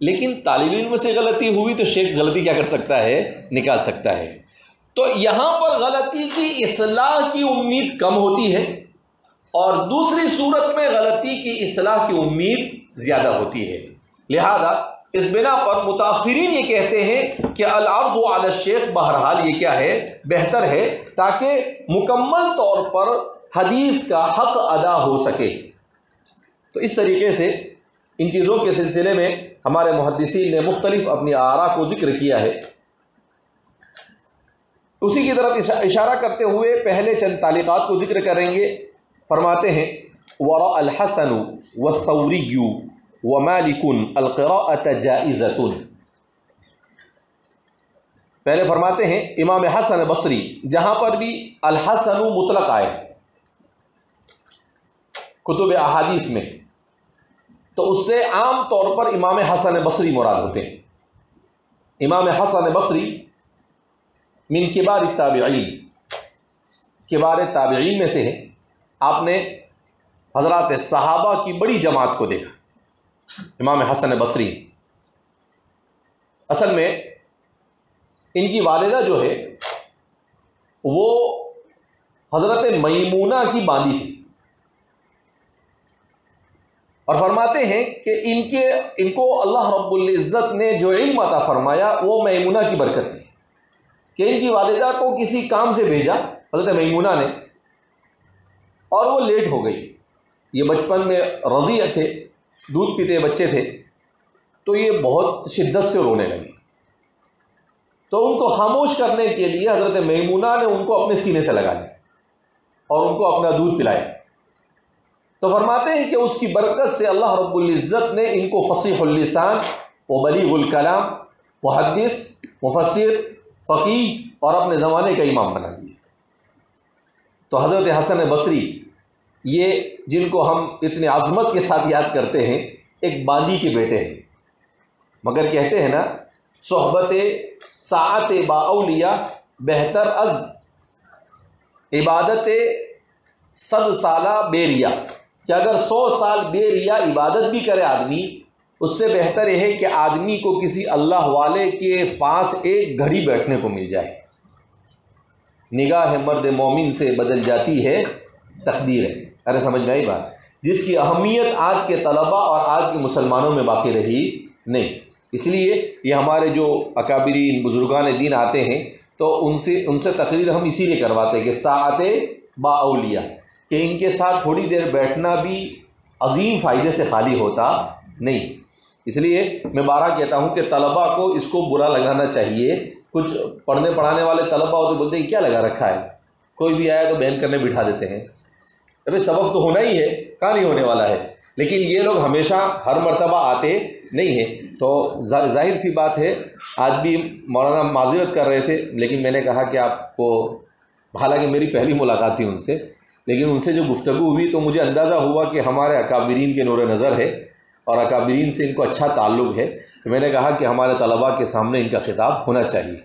لیکن طالب علم سے غلطی ہوئی تو شیخ غلطی کیا کر سکتا ہے؟ نکال سکتا ہے. تو یہاں پر غلطی کی اصلاح کی امید کم ہوتی ہے اور دوسری صورت میں غلطی کی اصلاح کی امید زیادہ ہوتی ہے. لہذا اس بنا پر متاخرین یہ کہتے ہیں کہ العرض علی الشیخ بہرحال یہ کیا ہے؟ بہتر ہے، تاکہ مکمل طور پر حدیث کا حق ادا ہو سکے. تو اس طریقے سے ان چیزوں کے سلسلے میں ہمارے محدثین نے مختلف اپنی آراء کو ذکر کیا ہے. اسی کی طرف اشارہ کرتے ہوئے پہلے چند تعلیقات کو ذکر کریں گے. فرماتے ہیں وراء الحسن والثوری ومالک القراءة جائزۃ. پہلے فرماتے ہیں امام حسن بصری، جہاں پر بھی الحسن مطلق آئے کتب احادیث میں تو اس سے عام طور پر امام حسن بصری مراد ہوتے ہیں. امام حسن بصری من کبار التابعین، کبار تابعین میں سے ہیں. آپ نے حضرات صحابہ کی بڑی جماعت کو دیکھا. امام حسن بصری اصل میں ان کی والدہ جو ہے وہ حضرت میمونہ کی باندی تھی، اور فرماتے ہیں کہ ان کو اللہ رب العزت نے جو علم عطا فرمایا وہ میمونہ کی برکت تھی کہ ان کی والدہ کو کسی کام سے بھیجا حضرت میمونہ نے، اور وہ لیٹ ہو گئی. یہ بچپن میں رضیع تھے، دودھ پیتے بچے تھے، تو یہ بہت شدت سے رونے لگے. تو ان کو خاموش کرنے کے لیے حضرت میمونہ نے ان کو اپنے سینے سے لگا لیا اور ان کو اپنا دودھ پلایا. تو فرماتے ہیں کہ اس کی برکت سے اللہ رب العزت نے ان کو فصیح اللسان و بلیغ الکلام، محدث، مفسر، فقیہ اور اپنے زمانے کا امام بنا دیا. تو حضرت حسن بصری یہ جن کو ہم اتنے عظمت کے ساتھ یاد کرتے ہیں ایک باندی کے بیٹے ہیں، مگر کہتے ہیں نا صحبت ساعت با اولیاء بہتر از عبادت 100 سالہ بے ریا، کہ اگر 100 سال بے ریا عبادت بھی کرے آدمی، اس سے بہتر یہ ہے کہ آدمی کو کسی اللہ والے کے پاس ایک گھڑی بیٹھنے کو مل جائے. نگاہ مرد مومن سے بدل جاتی ہے تقدیر ہے. ارے سمجھ میں آئی بات؟ جس کی اہمیت آج کے طلباء اور آج کے مسلمانوں میں باقی رہی نہیں. اس لیے یہ ہمارے جو اکابرین بزرگان دین آتے ہیں تو ان سے تقریر ہم اسی لیے کرواتے ہیں کہ ساعت با اولیاء، کہ ان کے ساتھ تھوڑی دیر بیٹھنا بھی عظیم فائدے سے خالی ہوتا نہیں. اس لیے میں بارہ کہتا ہوں کہ طلباء کو اس کو برا لگانا چاہیے. کچھ پڑھنے پڑھانے والے طلباء ہوتے بولتے ہیں کیا لگا رکھا ہے، کوئی بھی آیا تو بیان کرنے بٹھا دیتے ہیں. ابھی سبق تو ہونا ہی ہے، کہاں نہیں ہونے والا ہے. لیکن یہ لوگ ہمیشہ ہر مرتبہ آتے نہیں ہیں. تو ظاہر سی بات ہے آج بھی مولانا معذرت کر رہے تھے، لیکن میں نے کہا کہ آپ کو، حالانکہ میری پہلی ملاقات تھی ان سے، لیکن ان سے جو گفتگو ہوئی تو مجھے اندازہ ہوا کہ ہمارے اکابرین کے نور نظر ہے اور اکابرین سے ان کو اچھا تعلق ہے. تو میں نے کہا کہ ہمارے طلباء کے سامنے ان کا خطاب ہونا چاہیے.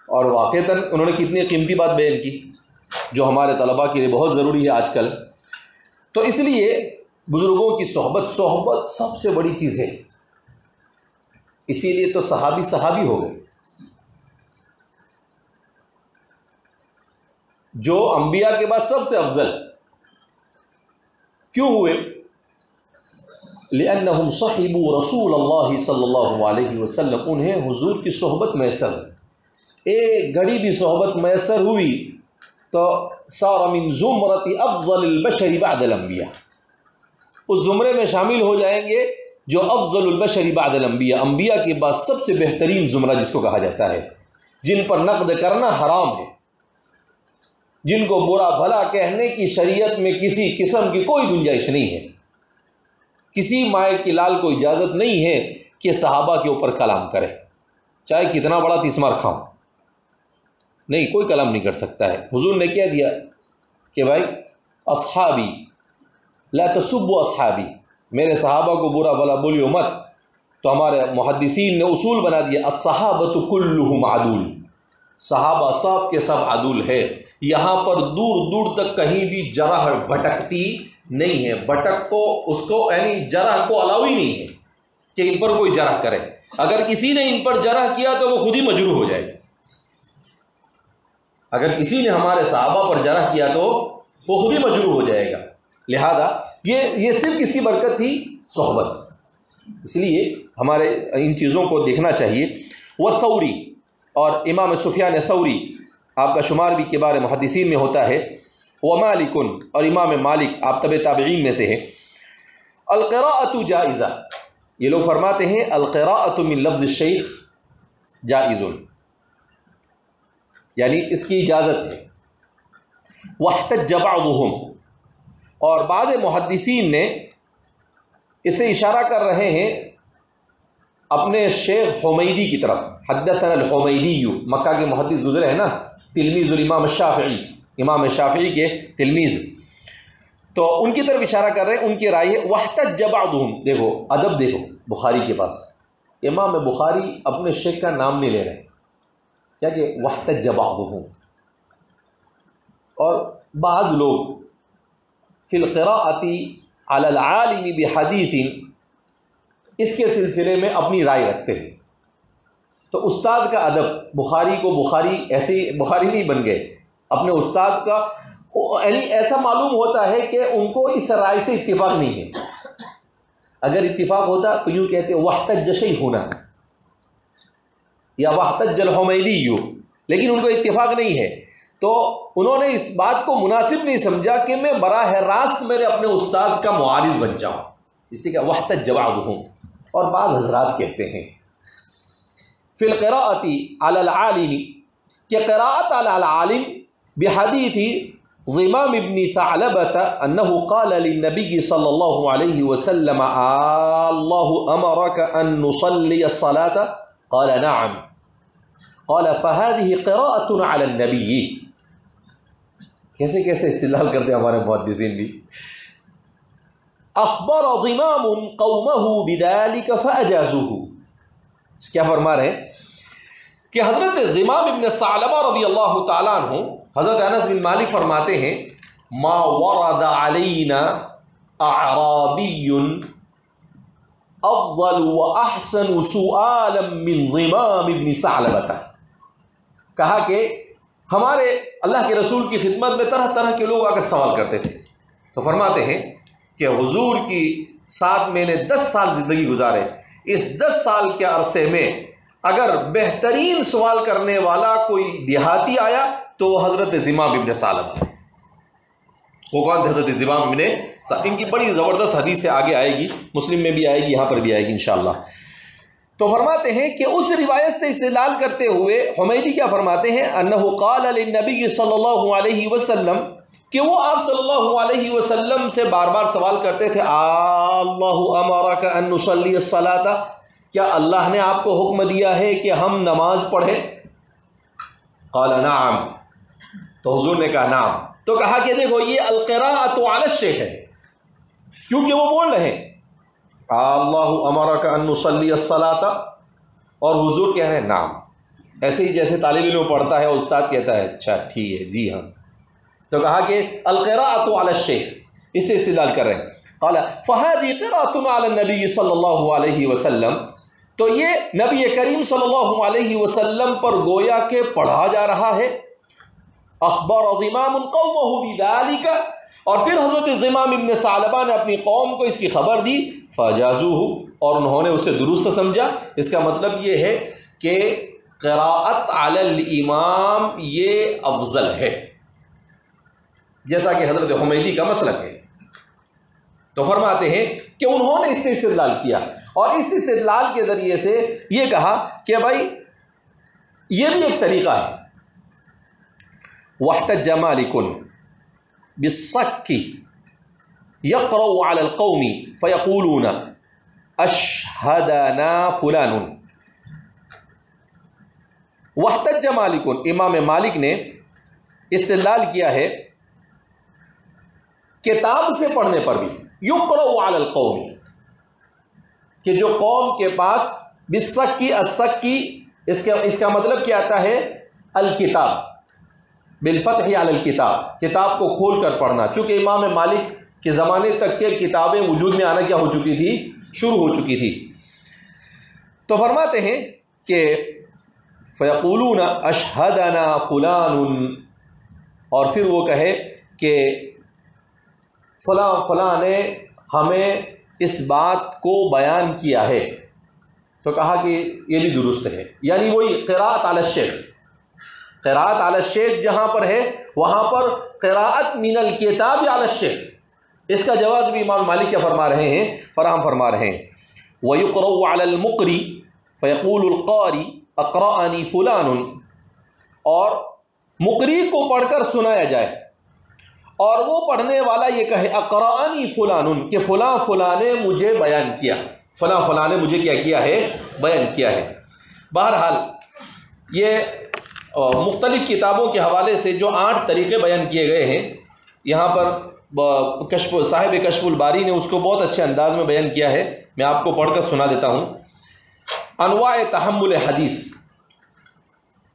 اور واقعتاً انہوں نے کتنی قیمتی بات بیان کی جو ہمارے طلباء کے لیے بہت ضروری ہے آج کل. تو اس لیے بزرگوں کی صحبت سب سے بڑی چیز ہے. اسی لیے تو صحابی ہو گئے. جو انبیاء کے بعد سب سے افضل کیوں ہوئے؟ لأنہم صحبوا رسول اللہ صلی اللہ علیہ وسلم. انہیں حضور کی صحبت میسر، ایک گھڑی بھی صحبت میسر ہوئی تو صار من زمرۃ افضل البشر بعد الانبیاء، اس زمرے میں شامل ہو جائیں گے جو افضل البشر بعد الانبیاء، انبیاء کے بعد سب سے بہترین زمرہ جس کو کہا جاتا ہے، جن پر نقد کرنا حرام ہے، جن کو برا بھلا کہنے کی شریعت میں کسی قسم کی کوئی گنجائش نہیں ہے. کسی مائع کی لال کو اجازت نہیں ہے کہ صحابہ کے اوپر کلام کرے، چاہے کتنا بڑا تیسمار کھاؤ، نہیں، کوئی کلام نہیں کر سکتا ہے. حضور نے کیا دیا کہ بھائی اصحابی لا تسبوا اصحابی، میرے صحابہ کو برا بھلا بولیو مت. تو ہمارے محدثین نے اصول بنا دیا الصحابۃ کلہم عدول، صحابہ سب کے سب عدول ہے. یہاں پر دور دور تک کہیں بھی جرح بھٹکتی نہیں ہے. بھٹک کو اس کو یعنی جرح کو الاؤ ہی نہیں ہے کہ ان پر کوئی جرح کرے. اگر کسی نے ان پر جرح کیا تو وہ خود ہی مجروح ہو جائے گا. اگر کسی نے ہمارے صحابہ پر جرح کیا تو وہ خود ہی مجروح ہو جائے گا. لہذا یہ صرف کس کی برکت تھی؟ صحبت. اس لیے ہمارے ان چیزوں کو دیکھنا چاہیے. والثوری، اور امام سفیان ثوری آپ کا شمار بھی کبار محدثین میں ہوتا ہے. ومالک، اور امام مالک آپ تبع تابعین میں سے ہیں. القراءۃ جائزہ، یہ لوگ فرماتے ہیں القراءۃ من لفظ الشیخ جائز، یعنی اس کی اجازت ہے۔ واحتج بعضهم، اور بعض محدثین نے اسے اشارہ کر رہے ہیں اپنے شیخ حمیدی کی طرف۔ حدثنا الحمیدی، مکہ کے محدث گزرے ہیں نا، تلمیذ الامام الشافعی، امام شافعی کے تلمیذ، تو ان کی طرف اشارہ کر رہے ہیں، ان کی رائے ہے واحتج بعضهم۔ دیکھو ادب، دیکھو بخاری کے پاس امام بخاری اپنے شیخ کا نام نہیں لے رہے، کیا کہ واحتج بعضهم۔ اور بعض لوگ فی القراءۃ علی العالم بحدیث، اس کے سلسلے میں اپنی رائے رکھتے ہیں۔ تو استاد کا ادب، بخاری کو بخاری ایسے بخاری نہیں بن گئے، اپنے استاد کا یعنی ایسا معلوم ہوتا ہے کہ ان کو اس رائے سے اتفاق نہیں ہے۔ اگر اتفاق ہوتا تو یوں کہتے واحتج شیخنا یا واحتج الحمیدی، لیکن ان کو اتفاق نہیں ہے، تو انہوں نے اس بات کو مناسب نہیں سمجھا کہ میں براہ راست میرے اپنے استاد کا معارض بن جاؤں، اس لیے کہ واحتج بعضهم۔ اور بعض حضرات کہتے ہیں فی القراءۃ علی العالم، کہ قراءت علی العالم بحدیث ضمام ابن ثعلبة انه قال للنبي صلی اللہ علیہ وسلم اللہ امرک ان نصلی الصلاة قال نعم قال فهذه قراءة على النبي۔ کیسے کیسے استدلال کرتے ہیں ہمارے محدثین بھی۔ اخبر ضمام قومه بذلك فاجازوه، کیا فرما رہے ہیں کہ حضرت ضمام ابن ثعلبہ رضی اللہ تعالیٰ عنہ، حضرت انس بن مالک فرماتے ہیں ما ورد علینا اعرابی افضل واحسن سؤالا من ضمام ابن ثعلبہ، کہا کہ ہمارے اللہ کے رسول کی خدمت میں طرح طرح کے لوگ آ کر سوال کرتے تھے، تو فرماتے ہیں کہ حضور کی ساتھ میں نے 10 سال زندگی گزارے، اس 10 سال کے عرصے میں اگر بہترین سوال کرنے والا کوئی دیہاتی آیا تو وہ حضرت ضمام ابن ثعلبہ۔ وہ کون تھے؟ حضرت ضمام ابن ثعلبہ۔ ان کی بڑی زبردست حدیث سے آگے آئے گی، مسلم میں بھی آئے گی، یہاں پر بھی آئے گی انشاءاللہ۔ تو فرماتے ہیں کہ اس روایت سے استدلال کرتے ہوئے حمیدی کیا فرماتے ہیں انہ قال للنبی صلی اللہ علیہ وسلم، کہ وہ آپ صلی اللہ علیہ وسلم سے بار بار سوال کرتے تھے اللہ امرک ان نصلی الصلاۃ، کیا اللہ نے آپ کو حکم دیا ہے کہ ہم نماز پڑھیں؟ قال نعم، تو حضور نے کہا نعم۔ تو کہا کہ دیکھو یہ القراءۃ علی الشیخ ہے، کیونکہ وہ بول رہے ہیں اللہ امرک ان نصلی الصلاۃ، اور حضور کہہ رہے ہیں نعم، ایسے ہی جیسے طالب علم پڑھتا ہے اور استاد کہتا ہے اچھا ٹھیک ہے جی ہاں، تو کہا کہ القراءۃ علی الشیخ، اس سے استدلال کر رہے ہیں۔ قال فهذه قراءۃ علی النبی صلی اللہ علیہ وسلم، تو یہ نبی کریم صلی اللہ علیہ وسلم پر گویا کہ پڑھا جا رہا ہے۔ اخبر ضمام قومه بذلك، اور پھر حضرت ضمام ابن ثعلبہ نے اپنی قوم کو اس کی خبر دی، فاجازوه، اور انہوں نے اسے درست سمجھا۔ اس کا مطلب یہ ہے کہ قراءت علی الامام یہ افضل ہے، جیسا کہ حضرت حمیدی کا مسلک ہے۔ تو فرماتے ہیں کہ انہوں نے اس سے استدلال کیا، اور اس استدلال کے ذریعے سے یہ کہا کہ بھائی یہ بھی ایک طریقہ ہے۔ واحتج مالک بالصک یقرأ علی القوم فیقولون اشہدنا فلان۔ واحتج مالک، امام مالک نے استدلال کیا ہے کتاب سے پڑھنے پر بھی، یقرأ علی القوم، کہ جو قوم کے پاس بالسکی، السکی اس کا مطلب کیا آتا ہے الکتاب، بالفتح علی الکتاب، کتاب کو کھول کر پڑھنا، چونکہ امام مالک کے زمانے تک کے کتابیں وجود میں آنا کیا ہو چکی تھی، شروع ہو چکی تھی۔ تو فرماتے ہیں کہ فیقولون اشہدنا فلان، اور پھر وہ کہے کہ فلاں فلاں نے ہمیں اس بات کو بیان کیا ہے، تو کہا کہ یہ بھی درست ہے، یعنی وہی قراءت علی الشیخ، قراءت علی الشیخ جہاں پر ہے وہاں پر قراءت من الکتاب علی الشیخ، اس کا جواز بھی امام مالک کیا فرما رہے ہیں، فراہم فرما رہے ہیں۔ وَيُقْرَأُ عَلَى الْمُقْرِ فَيَقُولُ الْقَارِ اقرأني فلان، اور مقری کو پڑھ کر سنایا جائے اور وہ پڑھنے والا یہ کہے اقرأنی فلان، کہ فلاں فلاں نے مجھے بیان کیا، فلاں فلاں نے مجھے کیا کیا ہے، بیان کیا ہے۔ بہرحال یہ مختلف کتابوں کے حوالے سے جو 8 طریقے بیان کیے گئے ہیں، یہاں پر صاحب کشف الباری نے اس کو بہت اچھے انداز میں بیان کیا ہے، میں آپ کو پڑھ کر سنا دیتا ہوں۔ انواع تحمل حدیث،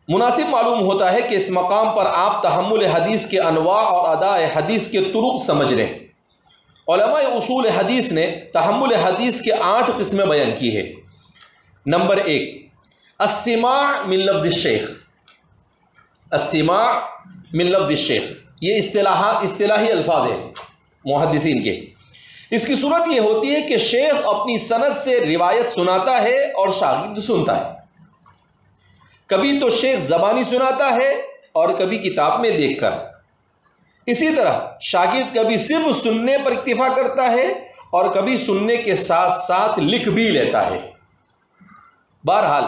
مناسب معلوم ہوتا ہے کہ اس مقام پر آپ تحمل حدیث کے انواع اور اداء حدیث کے طرق سمجھ لیں۔ علماء اصول حدیث نے تحمل حدیث کے 8 قسمیں بیان کی ہے۔ نمبر 1، السماع من لفظ الشیخ، السماع من لفظ الشیخ، یہ اصطلاحی الفاظ ہیں محدثین کے۔ اس کی صورت یہ ہوتی ہے کہ شیخ اپنی سند سے روایت سناتا ہے اور شاگرد سنتا ہے۔ کبھی تو شیخ زبانی سناتا ہے اور کبھی کتاب میں دیکھ کر، اسی طرح شاگرد کبھی صرف سننے پر اکتفا کرتا ہے اور کبھی سننے کے ساتھ ساتھ لکھ بھی لیتا ہے۔ بہرحال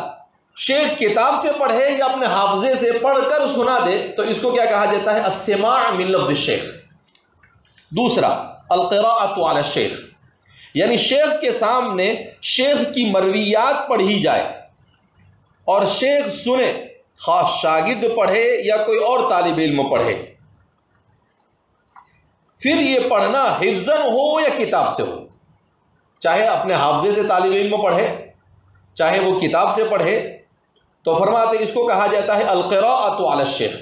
شیخ کتاب سے پڑھے یا اپنے حافظے سے پڑھ کر سنا دے تو اس کو کیا کہا جاتا ہے؟ السماع من لفظ الشیخ۔ دوسرا، القراءۃ علی الشیخ، یعنی شیخ کے سامنے شیخ کی مرویات پڑھی جائے اور شیخ سنے، خواہ شاگرد پڑھے یا کوئی اور طالب علم پڑھے، پھر یہ پڑھنا حفظاً ہو یا کتاب سے ہو، چاہے اپنے حافظے سے طالب علم پڑھے چاہے وہ کتاب سے پڑھے، تو فرماتے اس کو کہا جاتا ہے القراءۃ علی الشیخ۔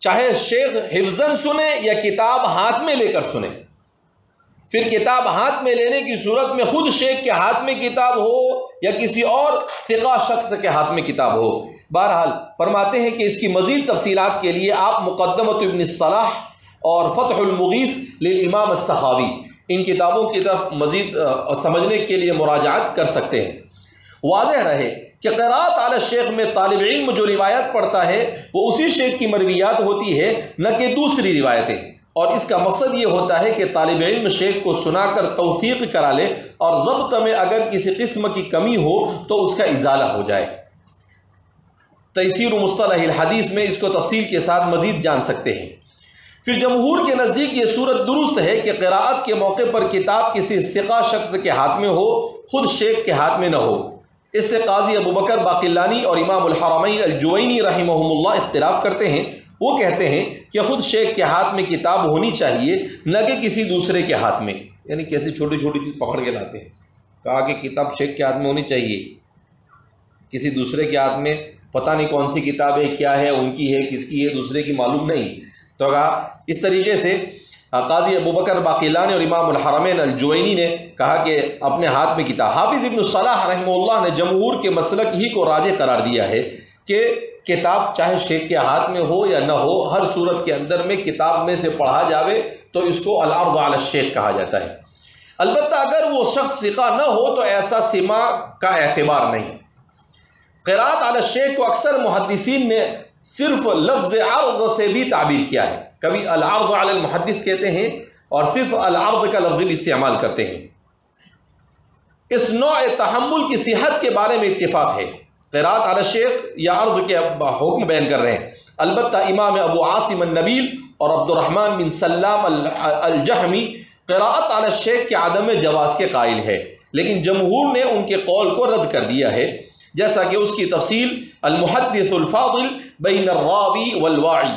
چاہے شیخ حفظاً سنے یا کتاب ہاتھ میں لے کر سنے، پھر کتاب ہاتھ میں لینے کی صورت میں خود شیخ کے ہاتھ میں کتاب ہو یا کسی اور ثقہ شخص کے ہاتھ میں کتاب ہو۔ بہرحال فرماتے ہیں کہ اس کی مزید تفصیلات کے لیے آپ مقدمۃ ابن الصلاح اور فتح المغیث للامام السخاوی، ان کتابوں کی طرف مزید سمجھنے کے لیے مراجعات کر سکتے ہیں۔ واضح رہے کہ قراءت علی الشیخ میں طالب علم جو روایت پڑھتا ہے وہ اسی شیخ کی مرویات ہوتی ہے، نہ کہ دوسری روایتیں، اور اس کا مقصد یہ ہوتا ہے کہ طالب علم شیخ کو سنا کر توثیق کرا لے اور ضبط میں اگر کسی قسم کی کمی ہو تو اس کا ازالہ ہو جائے۔ تیسیر مصطلح الحدیث میں اس کو تفصیل کے ساتھ مزید جان سکتے ہیں۔ پھر جمہور کے نزدیک یہ صورت درست ہے کہ قراءت کے موقع پر کتاب کسی ثقہ شخص کے ہاتھ میں ہو، خود شیخ کے ہاتھ میں نہ ہو۔ اس سے قاضی ابوبکر باقلانی اور امام الحرمین الجوینی رحمہم اللہ اختلاف کرتے ہیں۔ وہ کہتے ہیں کہ خود شیخ کے ہاتھ میں کتاب ہونی چاہیے، نہ کہ کسی دوسرے کے ہاتھ میں، یعنی کیسی چھوٹی چھوٹی چیز پکڑ کے لاتے ہیں۔ کہا کہ کتاب شیخ کے ہاتھ میں ہونی چاہیے، کسی دوسرے کے ہاتھ میں پتہ نہیں کون سی کتاب ہے، کیا ہے، ان کی ہے، کس کی ہے، دوسرے کی معلوم نہیں۔ تو کہا اس طریقے سے قاضی ابوبکر باقلانی اور امام الحرمین الجوینی نے کہا کہ اپنے ہاتھ میں کتاب۔ حافظ ابن الصلاح رحمہ اللہ نے جمہور کے مسلک ہی کو راجح قرار دیا ہے کہ کتاب چاہے شیخ کے ہاتھ میں ہو یا نہ ہو، ہر صورت کے اندر میں کتاب میں سے پڑھا جاوے تو اس کو العرض علی الشیخ کہا جاتا ہے۔ البتہ اگر وہ شخص ثقہ نہ ہو تو ایسا سماع کا اعتبار نہیں۔ قراءت علی الشیخ کو اکثر محدثین نے صرف لفظ عرض سے بھی تعبیر کیا ہے، کبھی العرض علی المحدث کہتے ہیں اور صرف العرض کا لفظ بھی استعمال کرتے ہیں۔ اس نوع تحمل کی صحت کے بارے میں اتفاق ہے، قراءت علی الشیخ یا عرض کے حکم بیان کر رہے ہیں۔ البتہ امام ابو عاصم النبیل اور عبد الرحمن بن سلام الجہمی قراءت علی الشیخ کے عدم جواز کے قائل ہے، لیکن جمہور نے ان کے قول کو رد کر دیا ہے، جیسا کہ اس کی تفصیل المحدث الفاضل بین الراوی والواعی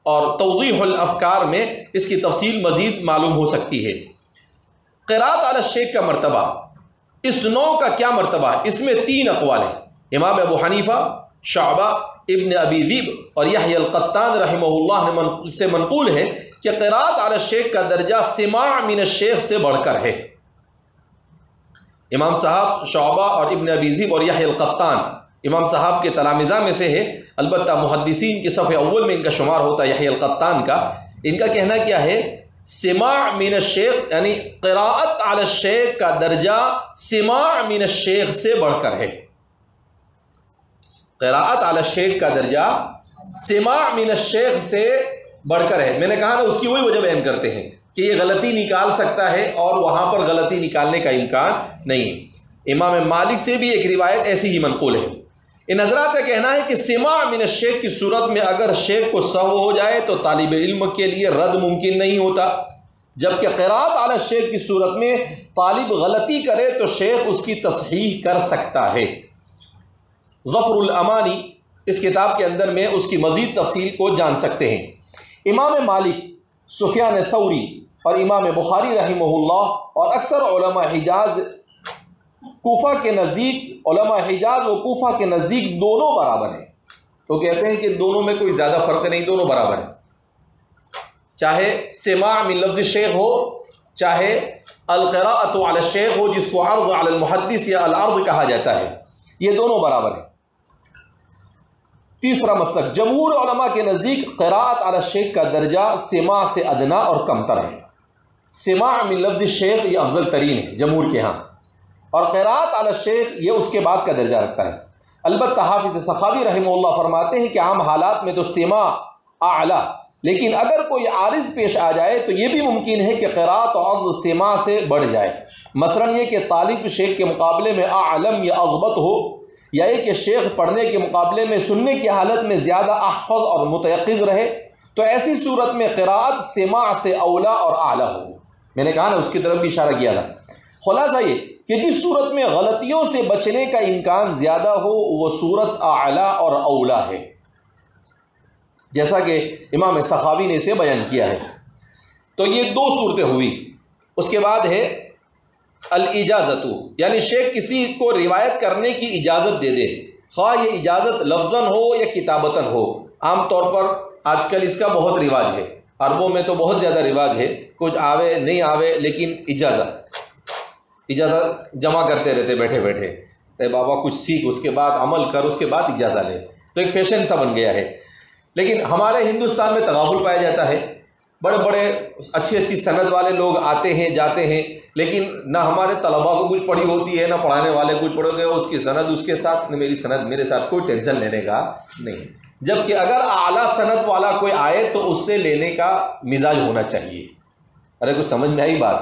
اور توضیح الافکار میں اس کی تفصیل مزید معلوم ہو سکتی ہے۔ قراءت علی الشیخ کا مرتبہ، اس نوع کا کیا مرتبہ؟ اس میں 3 اقوال ہیں۔ امام ابو حنیفہ، شعبہ ابن ابی ذئب اور یحیی القطان رحمہ اللہ سے منقول ہے کہ قراءت علی الشیخ کا درجہ سماع من الشیخ سے بڑھ کر ہے۔ امام صاحب شعبہ اور ابن ابی ذئب اور یحیی القطان امام صاحب کے تلامذہ میں سے ہے، البتہ محدثین کے صف اول میں ان کا شمار ہوتا ہے یحیی القطان کا۔ ان کا کہنا کیا ہے؟ سماع من الشیخ، یعنی قراءت علی الشیخ کا درجہ سماع من الشیخ سے بڑھ کر ہے۔ قراءت علی الشیخ کا درجہ سماع من الشیخ سے بڑھ کر ہے۔ میں نے کہا نا، اس کی وہی وجہ بیان کرتے ہیں کہ یہ غلطی نکال سکتا ہے اور وہاں پر غلطی نکالنے کا امکان نہیں۔ امام مالک سے بھی ایک روایت ایسی ہی منقول ہے۔ ان حضرات کا کہنا ہے کہ سماع من الشیخ کی صورت میں اگر شیخ کو سہو ہو جائے تو طالب علم کے لیے رد ممکن نہیں ہوتا، جبکہ قراءت علی الشیخ کی صورت میں طالب غلطی کرے تو شیخ اس کی تصحیح کر سکتا ہے۔ ظفر الامانی اس کتاب کے اندر میں اس کی مزید تفصیل کو جان سکتے ہیں۔ امام مالک، سفیان ثوری اور امام بخاری رحمہ اللہ اور اکثر علماء حجاز کوفہ کے نزدیک، علماء حجاز و کوفہ کے نزدیک دونوں برابر ہیں۔ تو کہتے ہیں کہ دونوں میں کوئی زیادہ فرق نہیں، دونوں برابر ہیں، چاہے سماع من لفظ شیخ ہو، چاہے القراءۃ علی الشیخ ہو جس کو عرض علی المحدث یا العرض کہا جاتا ہے، یہ دونوں برابر ہیں۔ تیسرا مسلک، جمہور علماء کے نزدیک قراءت علی الشیخ کا درجہ سماع سے ادنا اور کمتر ہے۔ سماع من لفظ شیخ یہ افضل ترین ہے جمہور کے ہاں، اور قراءت علی الشیخ یہ اس کے بعد کا درجہ رکھتا ہے۔ البتہ حافظ سخاوی رحمہ اللہ فرماتے ہیں کہ عام حالات میں تو سماع اعلیٰ، لیکن اگر کوئی عارض پیش آ جائے تو یہ بھی ممکن ہے کہ قراءت و عرض سماع سے بڑھ جائے، مثلا یہ کہ طالب شیخ کے مقابلے میں اعلم یا اضبط ہو، یا یہ کہ شیخ پڑھنے کے مقابلے میں سننے کی حالت میں زیادہ احفظ اور متیقظ رہے، تو ایسی صورت میں قراءت سماع سے اولا اور اعلیٰ ہوگی۔ میں نے کہا نا، اس کی طرف بھی اشارہ کیا تھا۔ خلاصہ یہ کہ جس صورت میں غلطیوں سے بچنے کا امکان زیادہ ہو وہ صورت اعلیٰ اور اولا ہے، جیسا کہ امام سخاوی نے اسے بیان کیا ہے۔ تو یہ دو صورتیں ہوئی۔ اس کے بعد ہے الاجازت، یعنی شیخ کسی کو روایت کرنے کی اجازت دے دے، خواہ یہ اجازت لفظاً ہو یا کتابتاً ہو۔ عام طور پر آج کل اس کا بہت رواج ہے، عربوں میں تو بہت زیادہ رواج ہے، کچھ آوے نہیں آوے لیکن اجازت جمع کرتے رہتے بیٹھے بیٹھے، اے بابا کچھ سیکھ، اس کے بعد عمل کر، اس کے بعد اجازت لے، تو ایک فیشن سا بن گیا ہے۔ لیکن ہمارے ہندوستان میں تغافل پایا جاتا ہے، بڑے بڑے اچھی سند والے لوگ آتے ہیں جاتے ہیں، لیکن نہ ہمارے طلباء کو کچھ پڑھی ہوتی ہے، نہ پڑھانے والے کچھ پڑھو گے، اس کی سند اس کے ساتھ، نہ میری سند میرے ساتھ، کوئی ٹینشن لینے کا نہیں۔ جبکہ اگر اعلیٰ سند والا کوئی آئے تو اس سے لینے کا مزاج ہونا چاہیے۔ ارے کچھ سمجھ میں آئی بات؟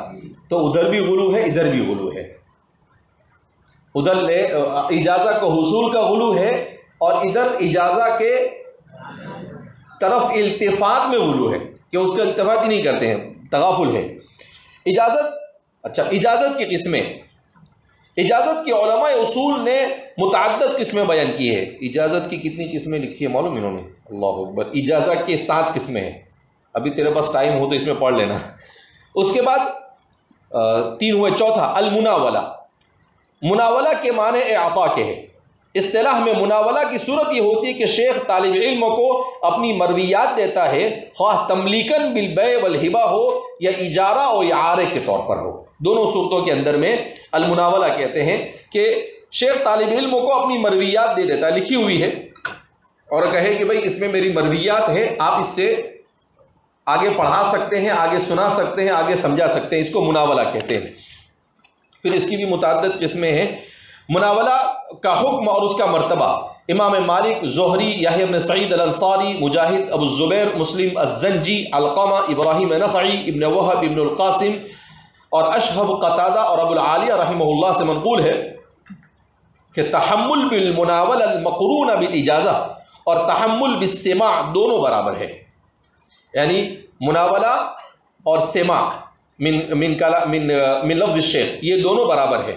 تو ادھر بھی غلو ہے، ادھر بھی غلو ہے، ادھر اجازہ کو حصول کا غلو ہے اور ادھر اجازہ کے طرف التفات میں غلو ہے کہ اس کا التفات ہی نہیں کرتے ہیں، تغافل ہے۔ اجازت کی قسمیں، اجازت کی علماء اصول نے متعدد قسمیں بیان کی ہے۔ اجازت کی کتنی قسمیں لکھی ہے معلوم انہوں نے؟ اللہ اکبر! اجازت کے 7 قسمیں ہیں، ابھی تیرے پاس ٹائم ہو تو اس میں پڑھ لینا۔ اس کے بعد 3 ہوئے، چوتھا المناولہ۔ مناولہ کے معنی اعطا کے ہیں۔ اصطلاح میں مناولہ کی صورت یہ ہوتی ہے کہ شیخ طالب علم کو اپنی مرویات دیتا ہے، خواہ تملیکن بالبیع والہبہ ہو یا اجارہ و اعارے کے طور پر ہو۔ دونوں صورتوں کے اندر میں المناولہ کہتے ہیں کہ شیخ طالب علم کو اپنی مرویات دے دیتا ہے، لکھی ہوئی ہے، اور کہے کہ بھائی اس میں میری مرویات ہے، آپ اس سے آگے پڑھا سکتے ہیں، آگے سنا سکتے ہیں، آگے سمجھا سکتے ہیں، اس کو مناولہ کہتے ہیں۔ پھر اس کی بھی متعدد قسمیں ہیں۔ مناولہ کا حکم اور اس کا مرتبہ امام مالک، زہری، یحییٰ بن سعید الانصاری، مجاہد، ابو الزبیر، مسلم الزنجی، علقمہ، ابراہیم نخعی، ابن وہب، ابن القاسم اور اشہب، قتادہ اور ابو العالیہ رحمہ اللہ سے منقول ہے کہ تحمل بالمناولہ المقرون بالاجازہ اور تحمل بالسماع دونوں برابر ہے، یعنی مناولہ اور سماع من لفظ الشیخ یہ دونوں برابر ہے۔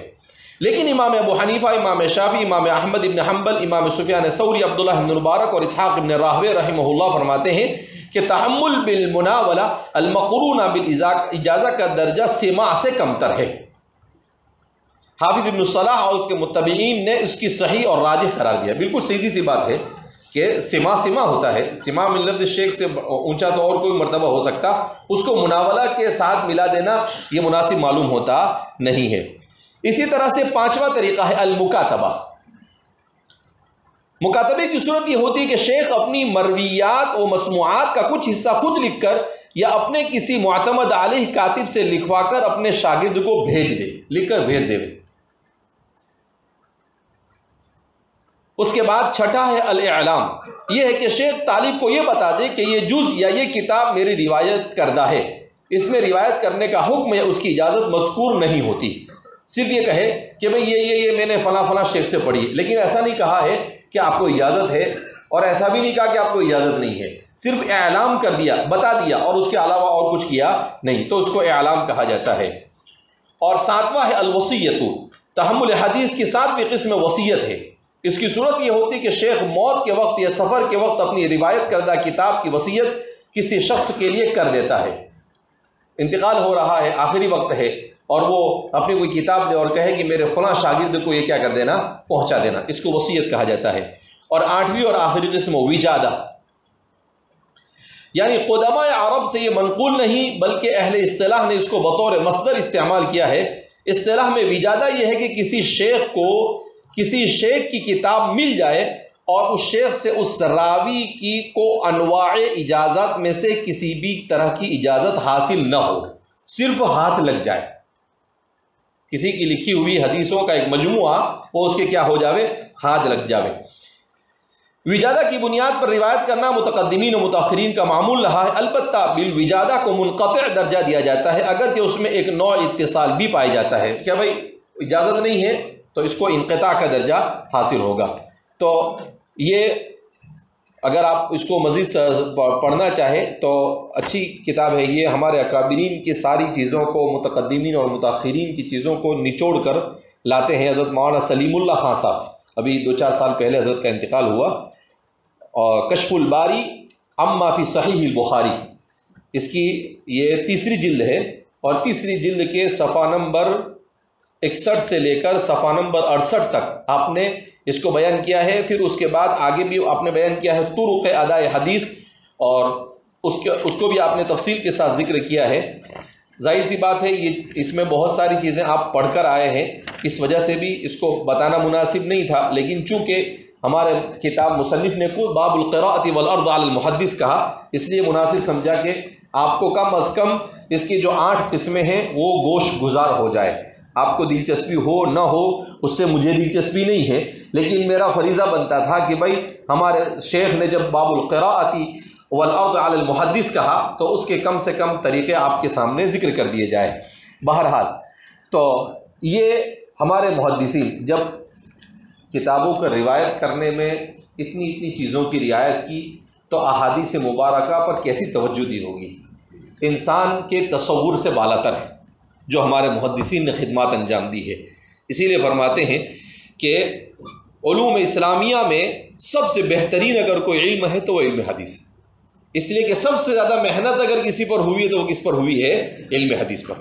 لیکن امام ابو حنیفہ، امام شافعی، امام احمد ابن حنبل، امام سفیان ثوری، عبداللہ ابن مبارک اور اسحاق ابن راہوے رحمہ اللہ فرماتے ہیں کہ تحمل بالمناولہ المقرونہ بالاجازہ کا درجہ سماع سے کمتر ہے۔ حافظ ابن صلاح اور اس کے متبعین نے اس کی صحیح اور راجح قرار دیا۔ بالکل سیدھی سی بات ہے کہ سماع ہوتا ہے، سماع من لفظ شیخ سے اونچا تو اور کوئی مرتبہ ہو سکتا، اس کو مناولہ کے ساتھ ملا دینا یہ مناسب معلوم ہوتا نہیں ہے۔ اسی طرح سے 5واں طریقہ ہے المکاتبہ۔ مکاتبے کی صورت یہ ہوتی ہے کہ شیخ اپنی مرویات و مسموعات کا کچھ حصہ خود لکھ کر یا اپنے کسی معتمد علیہ کاتب سے لکھوا کر اپنے شاگرد کو بھیج دے، لکھ کر بھیج دے۔ اس کے بعد چھٹا ہے الاعلام، یہ ہے کہ شیخ طالب کو یہ بتا دے کہ یہ جز یا یہ کتاب میری روایت کردہ ہے، اس میں روایت کرنے کا حکم یا اس کی اجازت مذکور نہیں ہوتی، صرف یہ کہے کہ بھئی یہ میں نے فلاں شیخ سے پڑھی، لیکن ایسا نہیں کہا ہے کہ آپ کو اجازت ہے، اور ایسا بھی نہیں کہا کہ آپ کو اجازت نہیں ہے، صرف اعلام کر دیا، بتا دیا، اور اس کے علاوہ اور کچھ کیا نہیں، تو اس کو اعلام کہا جاتا ہے۔ اور ساتواں ہے الوصیت، تحمل حدیث کی ساتویں قسم وصیت ہے۔ اس کی صورت یہ ہوتی ہے کہ شیخ موت کے وقت یا سفر کے وقت اپنی روایت کردہ کتاب کی وصیت کسی شخص کے لیے کر دیتا ہے، انتقال ہو رہا ہے، آخری وقت ہے، اور وہ اپنی کوئی کتاب دے اور کہے کہ میرے فلاں شاگرد کو یہ کیا کر دینا، پہنچا دینا، اس کو وصیت کہا جاتا ہے۔ اور آٹھویں اور آخری قسم وجادہ، یعنی قدماء عرب سے یہ منقول نہیں بلکہ اہل اصطلاح نے اس کو بطور مصدر استعمال کیا ہے۔ اصطلاح میں وجادہ یہ ہے کہ کسی شیخ کو کسی شیخ کی کتاب مل جائے اور اس شیخ سے اس راوی کی کو انواع اجازت میں سے کسی بھی طرح کی اجازت حاصل نہ ہو، صرف ہاتھ لگ جائے، کسی کی لکھی ہوئی حدیثوں کا ایک مجموعہ وہ اس کے کیا ہو جاوے، ہاتھ لگ جاوے۔ وجادہ کی بنیاد پر روایت کرنا متقدمین و متاخرین کا معمول رہا ہے، البتہ بالوجادہ کو منقطع درجہ دیا جاتا ہے اگرچہ اس میں ایک نوع اتصال بھی پایا جاتا ہے، کیا بھائی اجازت نہیں ہے تو اس کو انقطاع کا درجہ حاصل ہوگا۔ تو یہ اگر آپ اس کو مزید پڑھنا چاہیں تو اچھی کتاب ہے یہ، ہمارے اکابرین کی ساری چیزوں کو، متقدمین اور متاخرین کی چیزوں کو نچوڑ کر لاتے ہیں۔ حضرت مولانا سلیم اللہ خان صاحب، ابھی 2-4 سال پہلے حضرت کا انتقال ہوا، اور کشف الباری اما فی صحیح البخاری، اس کی یہ تیسری جلد ہے، اور تیسری جلد کے صفحہ نمبر 61 سے لے کر صفحہ نمبر 68 تک آپ نے اس کو بیان کیا ہے۔ پھر اس کے بعد آگے بھی آپ نے بیان کیا ہے طرق اداء حدیث، اور اس کو بھی آپ نے تفصیل کے ساتھ ذکر کیا ہے۔ ظاہر سی بات ہے یہ اس میں بہت ساری چیزیں آپ پڑھ کر آئے ہیں، اس وجہ سے بھی اس کو بتانا مناسب نہیں تھا، لیکن چونکہ ہمارے کتاب مصنف نے کو باب القراءۃ والعرض علی المحدث کہا، اس لیے مناسب سمجھا کہ آپ کو کم از کم اس کی جو 8 قسمیں ہیں وہ گوش گزار ہو جائے۔ آپ کو دلچسپی ہو نہ ہو اس سے مجھے دلچسپی نہیں ہے، لیکن میرا فریضہ بنتا تھا کہ بھائی ہمارے شیخ نے جب باب القراءۃ والعرض علی المحدث کہا تو اس کے کم سے کم طریقے آپ کے سامنے ذکر کر دیے جائے۔ بہرحال تو یہ ہمارے محدثین جب کتابوں کا روایت کرنے میں اتنی چیزوں کی رعایت کی تو احادیث مبارکہ پر کیسی توجہ دی ہوگی، انسان کے تصور سے بالاتر ہے جو ہمارے محدثین نے خدمات انجام دی ہے۔ اسی لیے فرماتے ہیں کہ علوم اسلامیہ میں سب سے بہترین اگر کوئی علم ہے تو وہ علم حدیث ہے، اس لیے کہ سب سے زیادہ محنت اگر کسی پر ہوئی ہے تو وہ کس پر ہوئی ہے، علم حدیث پر۔